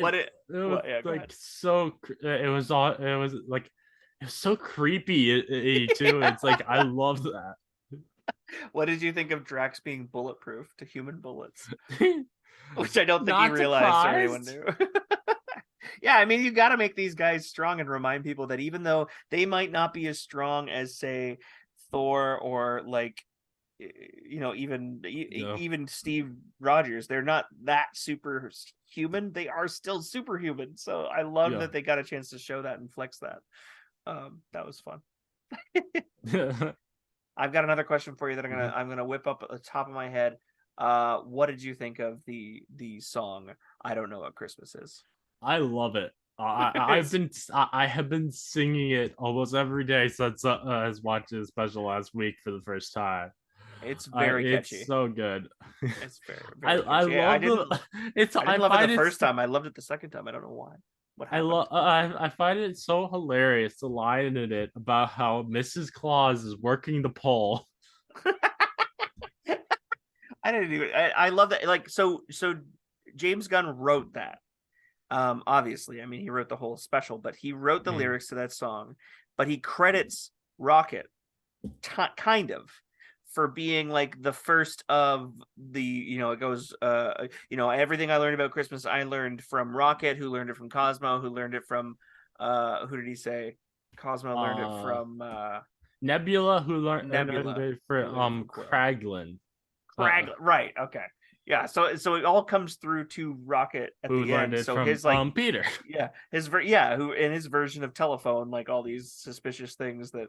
What it it was what yeah, go like ahead. so it was all it was like it was so creepy too. It's like I love that. What did you think of Drax being bulletproof to human bullets? Which I don't think he Not realized or anyone surprised. knew. Yeah, I mean, you got to make these guys strong and remind people that even though they might not be as strong as, say, Thor or like, even No. even Steve Rogers, they're not that super human. They are still superhuman. So I love Yeah. that they got a chance to show that and flex that. That was fun. I've got another question for you that I'm gonna whip up at the top of my head. What did you think of the song "I Don't Know What Christmas Is"? I love it. it's I have been singing it almost every day since I was watching the special last week for the first time. it's very It's catchy. so good. It's very I very I catchy. I love the didn't it's I didn't I love it the find it first time. I loved it the second time. I don't know why. What I happened? love I find it so hilarious the line in it about how Mrs. Claus is working the pole. I didn't even. I love that. Like so, James Gunn wrote that. Obviously, I mean, he wrote the whole special, but he wrote the Mm. lyrics to that song. But he credits Rocket, kind of, for being like the first of the. It goes. Everything I learned about Christmas, I learned from Rocket, who learned it from Cosmo, who learned it from. Who did he say? Cosmo learned it Uh from Nebula who learned Nebula, it for who learned it from Quill. Kraglin. Crag, right? Okay, yeah. So it all comes through to Rocket at Who the learned end. it So from his like, Peter. yeah, who in his version of telephone, like all these suspicious things that,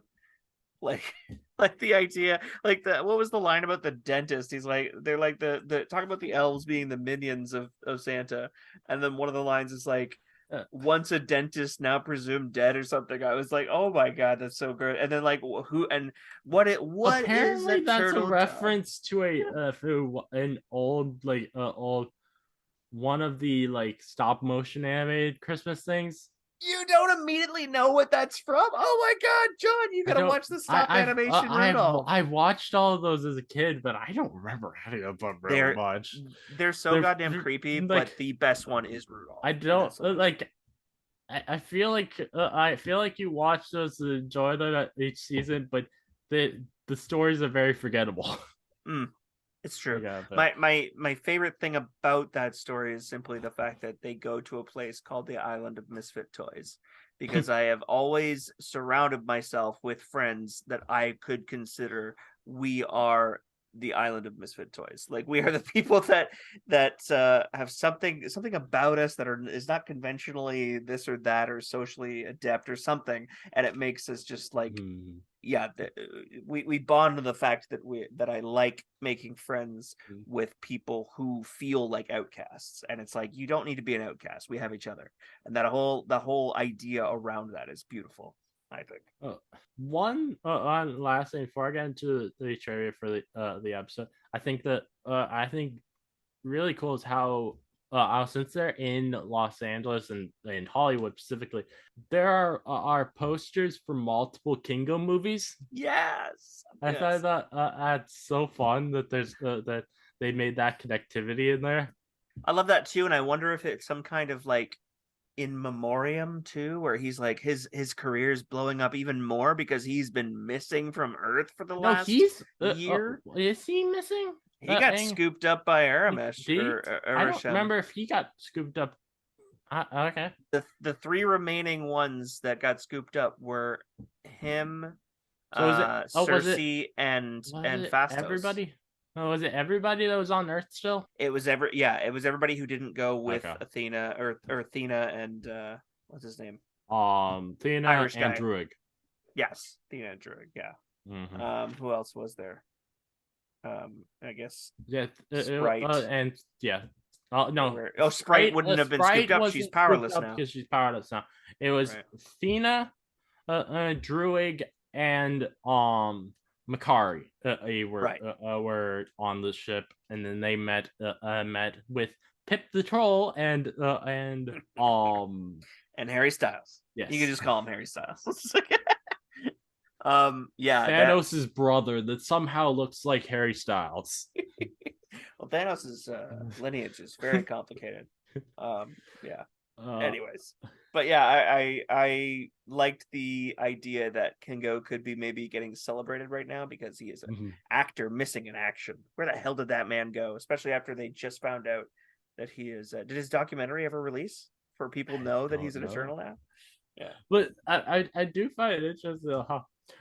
like, like the idea, like the what was the line about the dentist? He's like, they're like the talk about the elves being the minions of Santa, and then one of the lines is like, Uh, once a dentist, now presumed dead or something. I was like, oh my god, that's so good. And then like who and what is a Apparently that's a turtle dove? reference to an old old one of the like stop motion animated Christmas things. You don't immediately know what that's from? Oh my god, John, you I gotta don't. watch the stop animation Rudolph. I watched all of those as a kid, but I don't remember any of them really They're much. they're so goddamn They're creepy, but like the best one is Rudolph, I and don't that's the one. like. I feel like you watch those to enjoy them at each season, but the stories are very forgettable. Mm, it's true. Like, but My favorite thing about that story is simply the fact that they go to a place called the Island of Misfit Toys. Because I have always surrounded myself with friends that I could consider we are the island of misfit toys. Like we are the people that have something about us that is not conventionally this or that or socially adept or something, and it makes us just like yeah, we bond to the fact that I like making friends with people who feel like outcasts, and it's like you don't need to be an outcast. We have each other, and the whole idea around that is beautiful, I think. One last thing before I get into the trivia for the episode, I think really cool is how since they're in Los Angeles and in Hollywood specifically, there are posters for multiple Kingo movies. Yes, I thought that that's so fun that there's that they made that connectivity in there. I love that too, and I wonder if it's some kind of like in memoriam too, where he's like his career is blowing up even more because he's been missing from Earth for the last year. Is he missing? He got scooped up by Aramesh. I don't remember if he got scooped up. Okay. The three remaining ones that got scooped up were him, Cersei, and Phastos. Everybody? Oh, was it everybody that was on Earth still? It was everybody who didn't go with Athena or Athena and what's his name? Athena Irish and guy. Druig. Yes, Athena and Druig. Yeah. Mm-hmm. Who else was there? I guess Sprite and yeah. No. Sprite wouldn't have been scooped up. She's powerless now. Because she's powerless now. It was Athena, Druig, and Makari were on the ship, and then they met with Pip the Troll and Harry Styles. Yes, you can just call him Harry Styles. Thanos' brother that somehow looks like Harry Styles. Well, Thanos' lineage is very complicated. Anyways, but yeah, I liked the idea that Kingo could be maybe getting celebrated right now because he is an actor missing in action. Where the hell did that man go? Especially after they just found out that he is. Did his documentary ever release for people know that he's an Eternal now? Yeah, but I do find it interesting.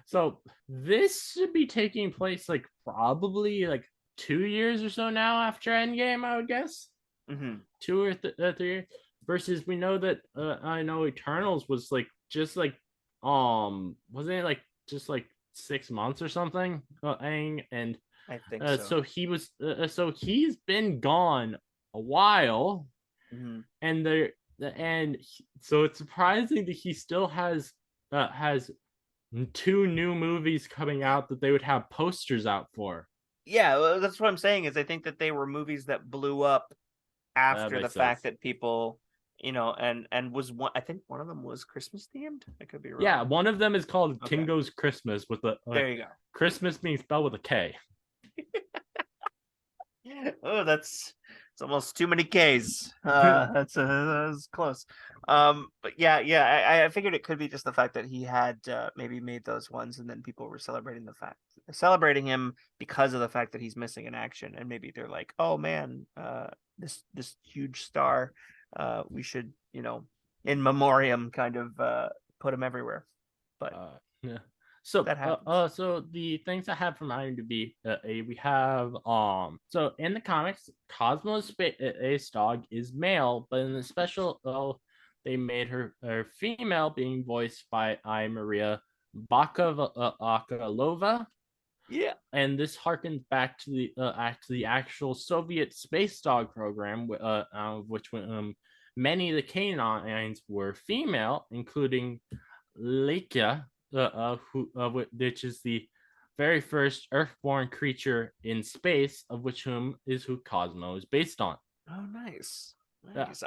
So this should be taking place like probably like 2 years or so now after Endgame, I would guess. 2 or 3 years. Versus we know that I know Eternals was like just like wasn't it like just like 6 months or something? And I think so. So he was so he's been gone a while, and so it's surprising that he still has 2 new movies coming out that they would have posters out for. Yeah, well, that's what I'm saying is I think that they were movies that blew up after the fact that people, and was one. I think one of them was Christmas themed. I could be wrong. Yeah, one of them is called Kingo's Christmas with the there you go. Christmas being spelled with a K. Oh, it's almost too many K's. That's close. But yeah, I figured it could be just the fact that he had maybe made those ones, and then people were celebrating him because of the fact that he's missing in action, and maybe they're like, oh man, this huge star, we should in memoriam kind of put him everywhere. But yeah. So that happens. So the things I have from IMDb, we have so in the comics, Cosmo's space dog is male, but in the special, they made her female, being voiced by Maria Bakalova. Yeah, and this harkens back to the actual Soviet space dog program, which many of the canines were female, including Leica, which is the very first Earthborn creature in space, of which who Cosmo is based on. Oh, nice.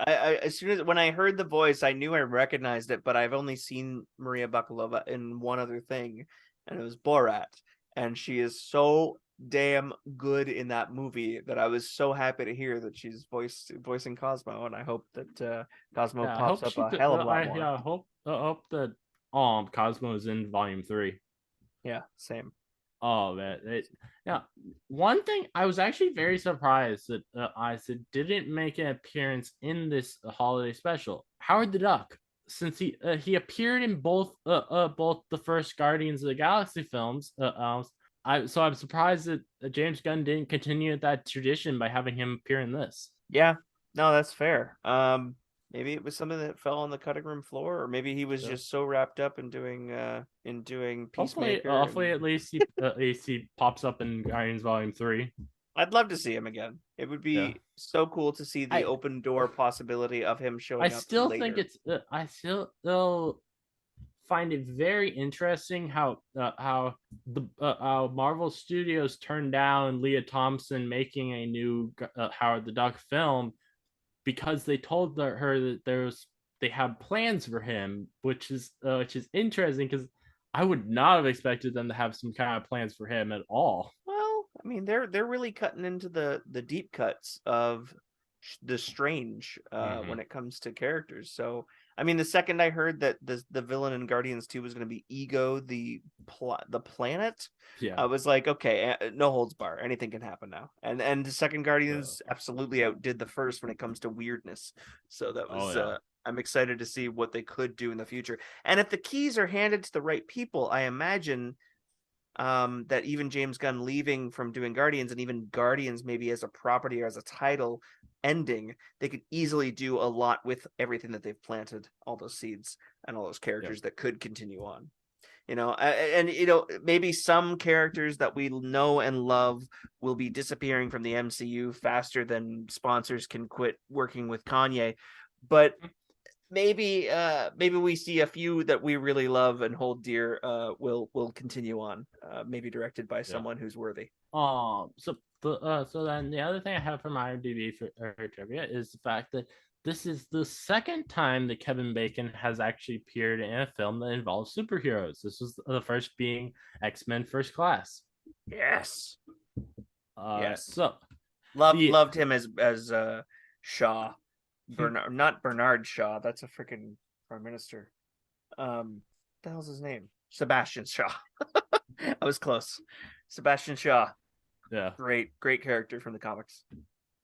I as soon as when I heard the voice, I knew I recognized it, but I've only seen Maria Bakalova in one other thing, and it was Borat, and she is so damn good in that movie that I was so happy to hear that she's voicing Cosmo, and I hope that Cosmo pops up a hell of a lot more. I hope that Cosmo is in volume 3. Yeah, same. Oh man, one thing I was actually very surprised that Isaac didn't make an appearance in this holiday special. Howard the Duck, since he appeared in both the first Guardians of the Galaxy films, I'm surprised that James Gunn didn't continue that tradition by having him appear in this. Yeah, no, that's fair. Maybe it was something that fell on the cutting room floor, or maybe he was So just so wrapped up in doing Peacemaker. hopefully at least he pops up in Guardians Volume 3. I'd love to see him again. It would Yeah. be so cool to see the I open door possibility of him I showing up still think later. it's I still find it very interesting how the how Marvel Studios turned down Leah Thompson making a new Howard the Duck film because they told her that they have plans for him, which is interesting because I would not have expected them to have some kind of plans for him at all. Well, I mean, they're really cutting into the deep cuts of the strange Mm-hmm. when it comes to characters. So, I mean, the second I heard that the villain in Guardians 2 was going to be Ego, the planet, Yeah. I was like, okay, no holds bar, anything can happen now. And the second Guardians absolutely outdid the first when it comes to weirdness. So that Oh was yeah. I'm excited to see what they could do in the future. And if the keys are handed to the right people, I imagine that even James Gunn leaving from doing Guardians, and even Guardians maybe as a property or as a title ending, they could easily do a lot with everything that they've planted, all those seeds and all those characters that could continue on. And maybe some characters that we know and love will be disappearing from the MCU faster than sponsors can quit working with Kanye, but maybe we see a few that we really love and hold dear will continue on, maybe directed by Yeah. someone who's worthy. So then the other thing I have from IMDb for trivia is the fact that this is the second time that Kevin Bacon has actually appeared in a film that involves superheroes. This was the first being X-Men First Class. Yes. Yes. So the Loved him as Shaw. Bernard, not Bernard Shaw, that's a freaking prime minister. The hell's his name? Sebastian Shaw. I was close. Sebastian Shaw. yeah. Great character from the comics.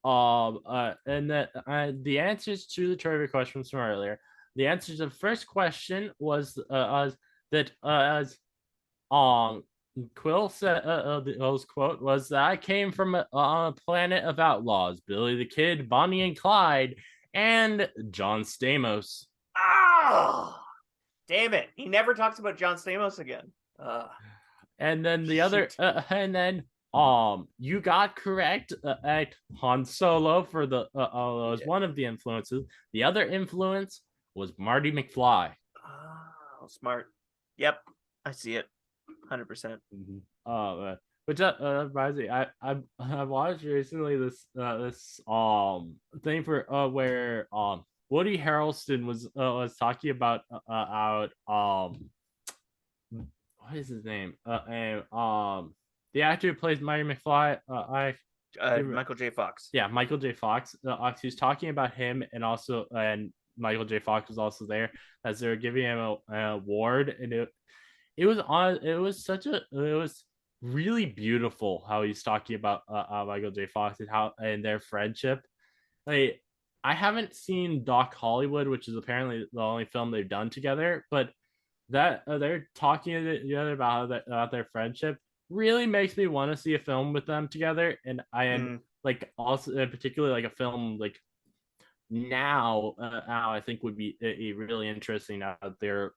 And that the answers to the trivia questions from earlier. The answer to the first question was that as Quill said, the quote was that I came from on a planet of outlaws, Billy the Kid, Bonnie and Clyde, and John Stamos. Oh, damn it. He never talks about John Stamos again. And then the other, Shoot. and then you got correct at Han Solo for the was Yeah. one of the influences. The other influence was Marty McFly. Oh, smart. Yep, I see it. 100%. Mm-hmm. Which reminds me, I watched recently this thing for where Woody Harrelson was talking about out what is his name and the actor who plays Marty McFly Michael J. Fox. yeah, Michael J. Fox. He was talking about him, and Michael J. Fox was also there as they were giving him an award, and it was really beautiful how he's talking about Michael J. Fox and their friendship. Like, I haven't seen Doc Hollywood, which is apparently the only film they've done together, but that they're talking together about their friendship really makes me want to see a film with them together, and like also particularly like a film like now I think would be really interesting now that they're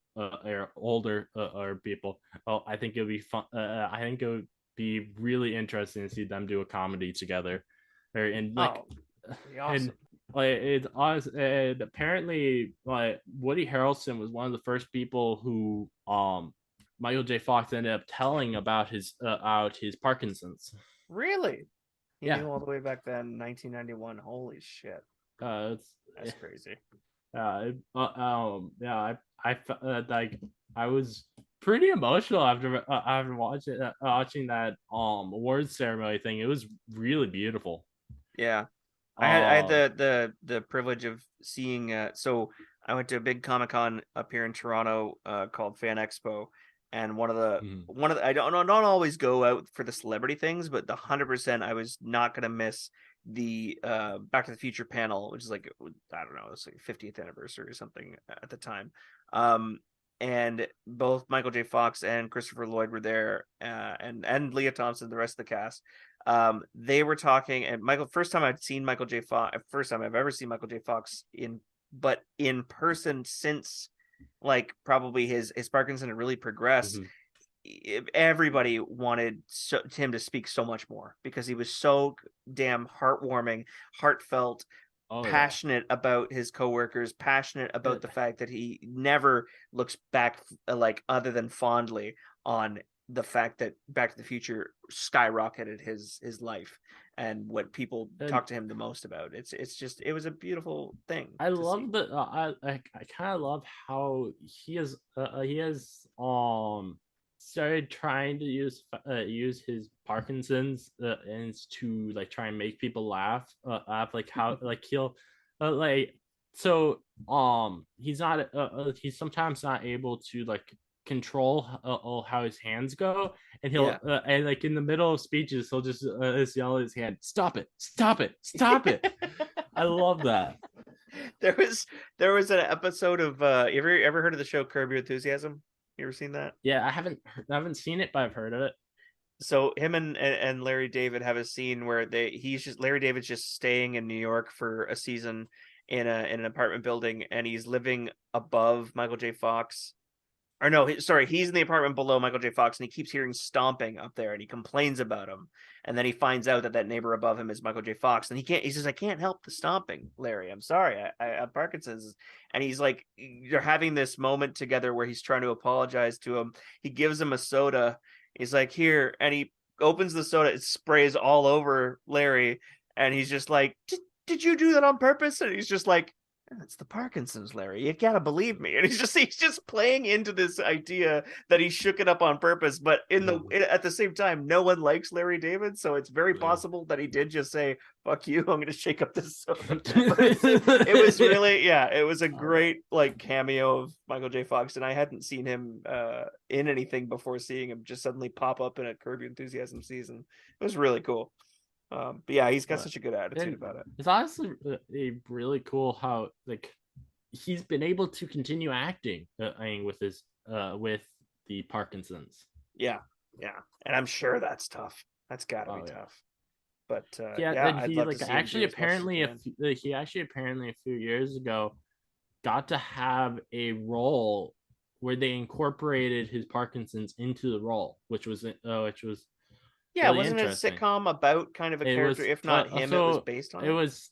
older or people. Well, I think it would be fun. I think it would be really interesting to see them do a comedy together, and like, Awesome. and like it's honest. And apparently, like Woody Harrelson was one of the first people who Michael J. Fox ended up telling about his Parkinson's. Really? He Yeah, knew all the way back then, 1991. Holy shit. That's crazy. Like I was pretty emotional after watching that awards ceremony thing. It was really beautiful. Yeah. I had Um, the privilege of seeing so I went to a big Comic-Con up here in Toronto called Fan Expo, and mhm. I don't always go out for the celebrity things, but the 100% I was not going to miss the Back to the Future panel, which is like, I don't know, it's like 50th anniversary or something at the time. and both Michael J. Fox and Christopher Lloyd were there, and Leah Thompson, the rest of the cast. They were talking, and first time I've ever seen Michael J. Fox in person since like probably his Parkinson had really progressed. Mhm. Everybody wanted him to speak so much more because he was so damn heartwarming, heartfelt, Oh yeah. passionate about his coworkers, passionate Uh, about the fact that he never looks back like other than fondly on the fact that Back to the Future skyrocketed his life and what people and talk to him the most about. It's just it was a beautiful thing I to see. love that. I kind of love how he has started trying to use his Parkinson's and to like try and make people laugh like how like he'll like so he's sometimes not able to like control how his hands go, and he'll Yeah. and like in the middle of speeches he'll just yell at his hand, stop it, stop it, stop it. I love that. there was there was an episode of you ever heard of the show Curb Your Enthusiasm? You ever seen that? Yeah, I haven't seen it, but I've heard of it. So him and Larry David have a scene where Larry David's just staying in New York for a season in an apartment building, and he's living above Michael J. Fox. Or no, sorry, he's in the apartment below Michael J. Fox, and he keeps hearing stomping up there, and he complains about him. And then he finds out that neighbor above him is Michael J. Fox, and he says, "I can't help the stomping, Larry. I'm sorry, I have Parkinson's." And he's like, they're having this moment together where he's trying to apologize to him. He gives him a soda. He's like, "Here," and he opens the soda. It sprays all over Larry, and he's just like, "Did you do that on purpose?" And he's just like, it's the Parkinson's, Larry. You gotta believe me. And he's just playing into this idea that he shook it up on purpose. But at the same time, no one likes Larry David, so it's very Yeah. possible that he did just say, "Fuck you, I'm gonna shake up this soda." But it was really, yeah, it was a great like cameo of Michael J. Fox, and I hadn't seen him in anything before seeing him just suddenly pop up in a Curb Your Enthusiasm season. It was really cool. But yeah, he's got such a good attitude And about it. it's honestly really cool how like he's been able to continue acting with his with the Parkinson's. Yeah, yeah, and I'm sure that's tough. That's got to be Oh yeah. tough. But Yeah, yeah, and I'd he love to like see him do actually as much as he apparently can. he actually apparently a few years ago got to have a role where they incorporated his Parkinson's into the role, which was Yeah, really wasn't it a interesting. sitcom about kind of a It character? was If not him, it was so based on it him. was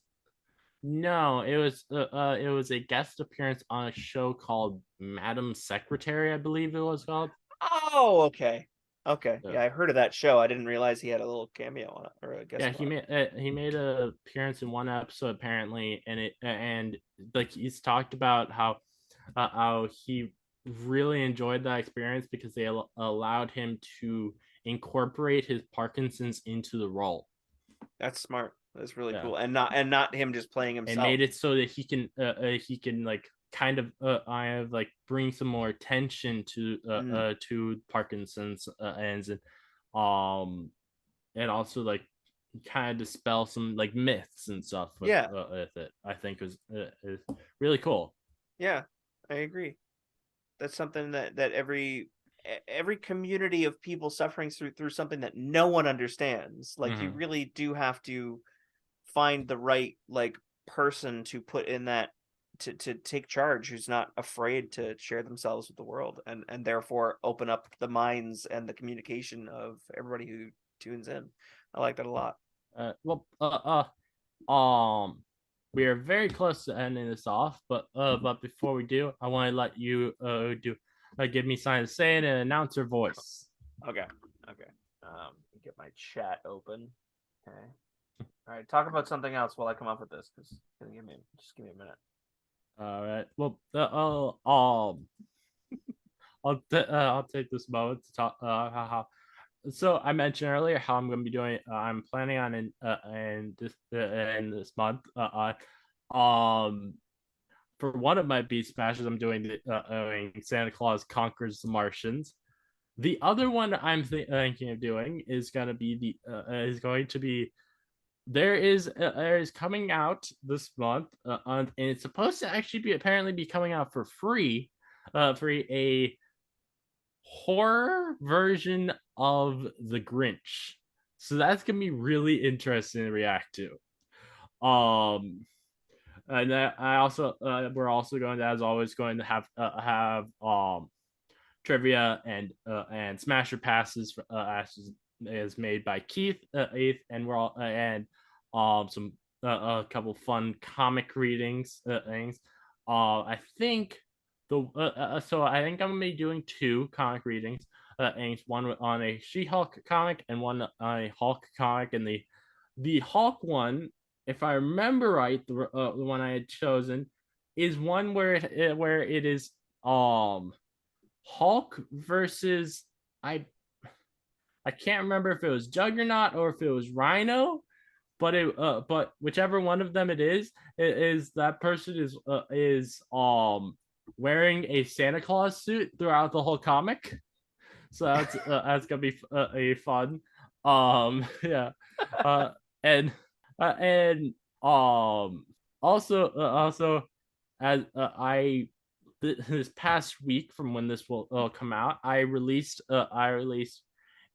no, it was a guest appearance on a show called Madam Secretary, I believe it was called. Oh, okay, okay. Yeah, Yeah, I heard of that show. I didn't realize he had a little cameo on it or a guest yeah, spot. he made a appearance in one episode apparently, and like he's talked about how he really enjoyed that experience because they allowed him to incorporate his Parkinson's into the role. That's smart. That's really Yeah, cool, and not him just playing and himself. made it so that he can like kind of I have like bring some more attention Mm, to Parkinson's um and also like kind of dispel some like myths and stuff yeah, with it. I think is really cool. yeah, I agree. That's something that every community of people suffering through something that no one understands. Like you Mm-hmm. really do have to find the right like person to put in that to take charge who's not afraid to share themselves with the world and therefore open up the minds and the communication of everybody who tunes in. I like that a lot. Well, we are very close to ending this off, but before we do, I want to let you do give me something to say in an announcer voice. Okay. Okay. Get my chat open. Okay. All right. Talk about something else while I come up with this, because just give me a minute. All right. Well, I'll take this moment to talk. So I mentioned earlier how I'm going to be doing. I'm planning on in this month. For one of my beat smashes, I'm doing Santa Claus Conquers the Martians. The other one I'm thinking of doing is going to be there is coming out this month, and it's supposed to actually be apparently be coming out for free. a horror version of The Grinch. So that's gonna be really interesting to react to. And I also we're also going to, as always, going to have trivia and Smasher passes is made by Keith Eighth, and we're all and some a couple fun comic readings things. I think so I think I'm gonna be doing two comic readings. One on a She-Hulk comic and one on a Hulk comic, and the Hulk one, if I remember right, the one I had chosen is one where it is Hulk versus I I can't remember if it was Juggernaut or if it was Rhino, but whichever one of them it is that person is wearing a Santa Claus suit throughout the whole comic. So that's gonna be a fun. Yeah, uh, and also as this past week from when this will come out, I released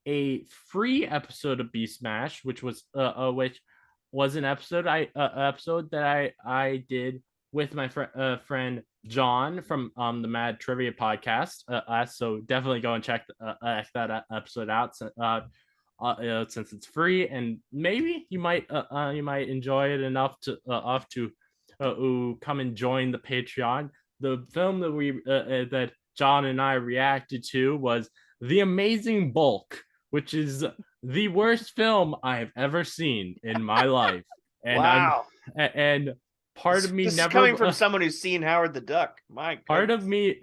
a free episode of Beast Smash, which was an episode that I did with my friend John from the Mad Trivia podcast. So definitely go and check that episode out. Since it's free, and maybe you might enjoy it enough to come and join the Patreon. The film that John and I reacted to was The Amazing Bulk, which is the worst film I have ever seen in my life. And wow. And part of me this never is coming from someone who's seen Howard the Duck. My goodness. Part of me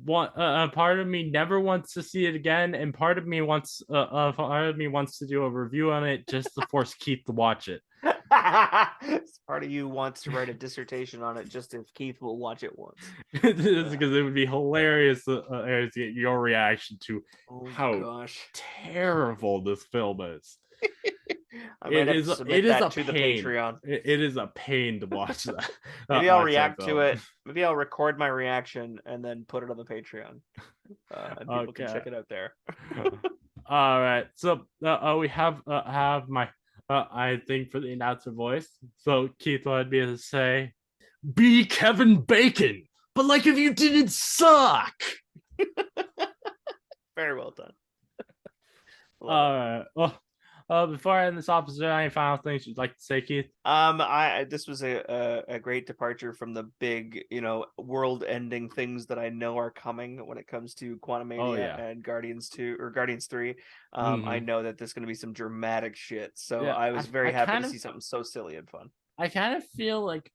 part of me never wants to see it again, and part of me wants to do a review on it just to force Keith to watch it. Part of you wants to write a dissertation on it just if Keith will watch it once. Because it would be hilarious to get your reaction to how terrible this film is. It is a pain. It is a pain to watch that. Maybe I'll react to it. Maybe I'll record my reaction and then put it on the Patreon. And people can check it out there. All right. So we have my I think for the announcer voice. So Keith wanted me to say, "Be Kevin Bacon, but like if you didn't suck." Very well done. All right. Well, before I end this off, is there any final things you'd like to say, Keith? This was a great departure from the big, world-ending things that I know are coming when it comes to Quantumania and Guardians 2 or Guardians 3. I know that there's going to be some dramatic shit, so I was very happy to see something so silly and fun. I kind of feel like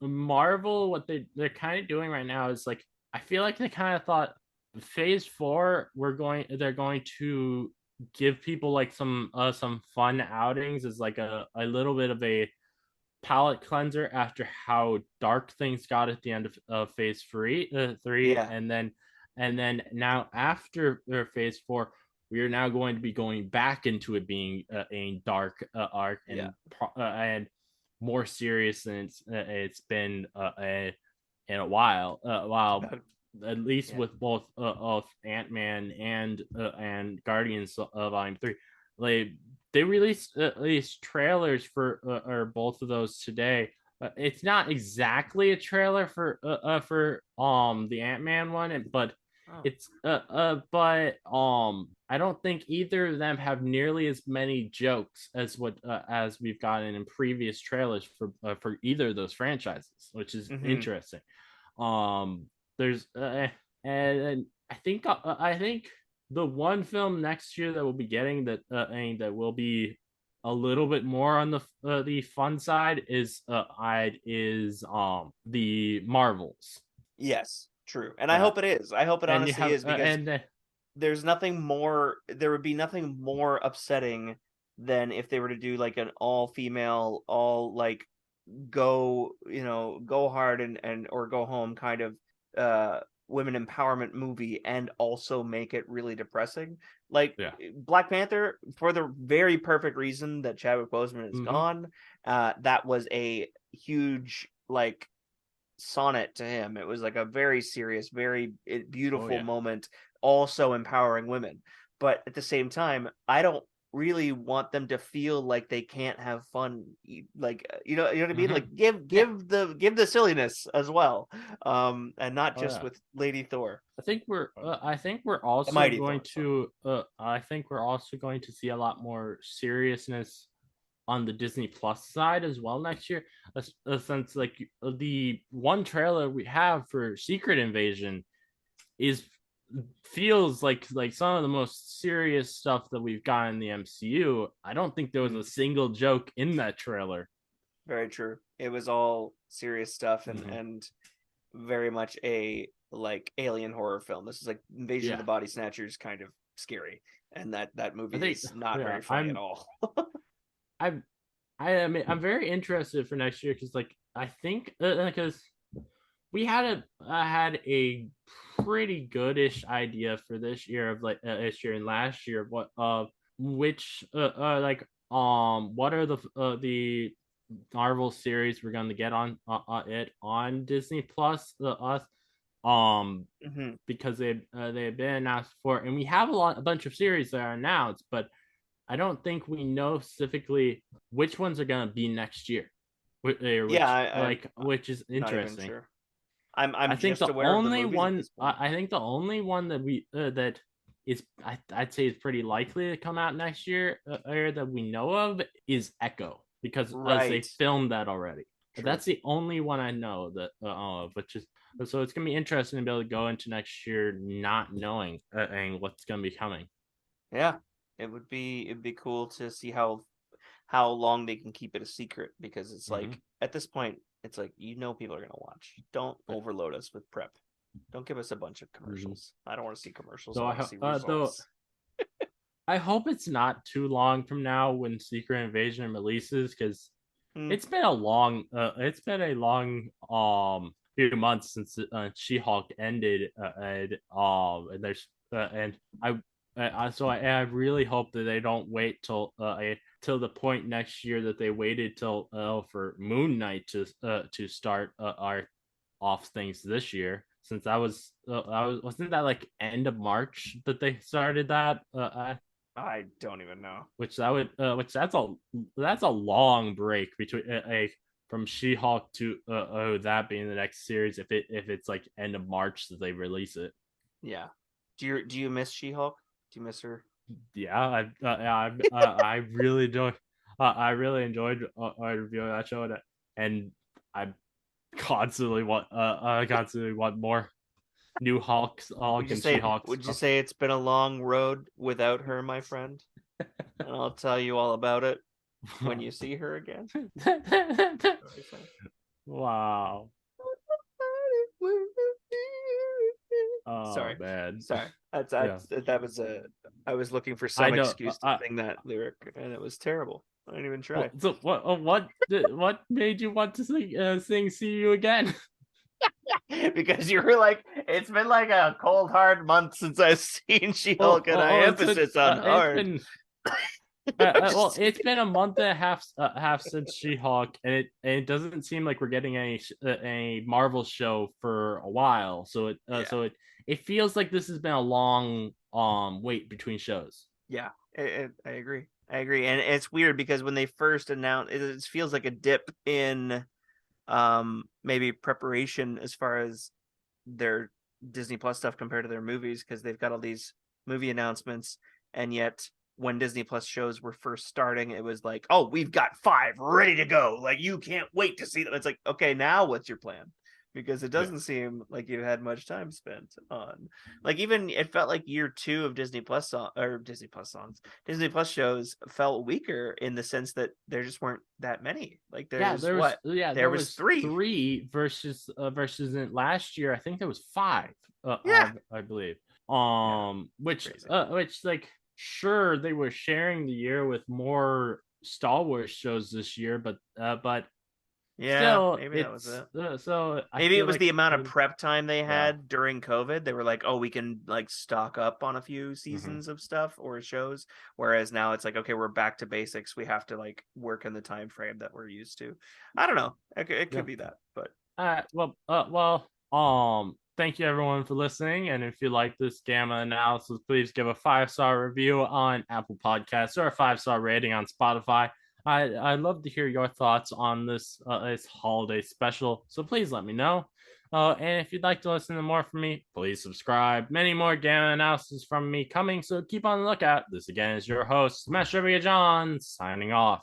Marvel, what they're kind of doing right now is like, I feel like they kind of thought Phase 4 they're going to give people like some fun outings as like a little bit of a palate cleanser after how dark things got at the end of Phase 3, and then now after their Phase 4, we are now going to be going back into it being a dark arc and more serious than it's been in a while. At least with both of Ant-Man and Guardians Volume 3, they released these trailers for both of those today. It's not exactly a trailer for the Ant-Man one, but it's but I don't think either of them have nearly as many jokes as we've gotten in previous trailers for either of those franchises, which is interesting. There's and I think the one film next year that we'll be getting that will be a little bit more on the fun side is the Marvels. Yes, true, and I hope it is. I hope it honestly is, because there would be nothing more upsetting than if they were to do like an all-female, all like go hard and or go home kind of women empowerment movie and also make it really depressing. Like Black Panther, for the very perfect reason that Chadwick Boseman is gone, that was a huge like sonnet to him. It was like a very serious, very Oh beautiful yeah. moment, also empowering women. But at the same time, I don't really want them to feel like they can't have fun, like you know what I mean, Hmm. like give Yeah. the silliness as well, and not Oh just yeah. with Lady Thor, I think we're the also Mighty going Thor. Sorry. to I think we're also going to see a lot more seriousness on the Disney Plus side as well next year. Since like the one trailer we have for Secret Invasion is feels like some of the most serious stuff that we've got in the MCU. I don't think there was a single joke in that trailer. Very true. It was all serious stuff, Mm-hmm. and very much a like alien horror film. This is like Invasion of Yeah, the Body Snatchers, kind of scary, and that I movie think. is not Yeah, very funny at all. I'm I mean I'm very interested for next year because like I think because I had a pretty goodish idea for this year of like this year and last year of what which like what are the Marvel series we're going to get on it on Disney Plus us Mm-hmm. because they've been announced for, and we have a bunch of series that are announced, but I don't think we know specifically which ones are going to be next year, Yeah, which is not even interesting. sure. I'm just aware of the movies at this point. I think the only one that we that is I'd say is pretty likely to come out next year or that we know of is Echo because as they Right. filmed that already. True. That's the only one I know that of, which is so it's gonna be interesting to be able to go into next year not knowing and what's gonna be coming. Yeah. It'd be cool to see how long they can keep it a secret, because it's Mm-hmm. like at this point it's like people are gonna watch. Don't overload us with prep. Don't give us a bunch of Mm-hmm. commercials. I don't want to see commercials. I So want to see though results. I hope it's not too long from now when Secret Invasion releases because Hmm. it's been a long few months since She-Hulk ended and there's and I really hope that they don't wait till the point next year that they waited till for Moon Knight to start our off things this year, since I was wasn't that like end of March that they started that I don't even know. which that would which that's a long break between a from She-Hulk to that being the next series if it's like end of March that they release it. Yeah. Do you miss She-Hulk? Do you miss her? Yeah, I really do. I really enjoyed reviewing that show, and I I constantly want more new Hulk and She-Hulk Would you stuff. say it's been a long road without her, my friend? And I'll tell you all about it when you see her again. Wow. Oh Sorry, man. sorry. Yeah. That was a. I was looking for I some know. excuse to sing that lyric, and it was terrible. I didn't even try. Well, so what made you want to sing "See You Again"? Because you were like, it's been like a cold, hard month since I've seen She-Hulk, and I emphasis on It's hard. been I'm well, just it's been a month and a half since She-Hulk, and it doesn't seem like we're getting a Marvel show for a while. yeah, It feels like this has been a long wait between shows. yeah. I agree. I agree, and it's weird because when they first announced, it feels like a dip in maybe preparation as far as their Disney Plus stuff compared to their movies, because they've got all these movie announcements, and yet when Disney Plus shows were first starting, it was like, oh, we've got 5 ready to go. Like, you can't wait to see them. It's like, okay, now what's your plan? Because it Yeah. doesn't seem like you had much time spent on, like, even it felt like year 2 of Disney Plus shows felt weaker in the sense that there just weren't that many. Like, there's what? There there was was 3. three versus in last year. I think there was five. Yeah. I believe. Yeah. Which Crazy. like sure they were sharing the year with more Star Wars shows this year, but Yeah, still maybe that was it's it. so I Maybe it feel was like the amount of prep time they yeah. had during COVID. They were like, "Oh, we can like stock up on a few Mhm. seasons of stuff or shows." Whereas now it's like, "Okay, we're back to basics. We have to like work in the time frame that we're used to." I don't know. It could Yeah. be that, but Thank you everyone for listening. And if you like this gamma analysis, please give a 5-star review on Apple Podcasts or a 5-star rating on Spotify. I'd love to hear your thoughts on this holiday special. So please let me know. And if you'd like to listen to more from me, please subscribe. Many more gamma analysis from me coming, so keep on the lookout. This again is your host, Smash Trivia John, signing off.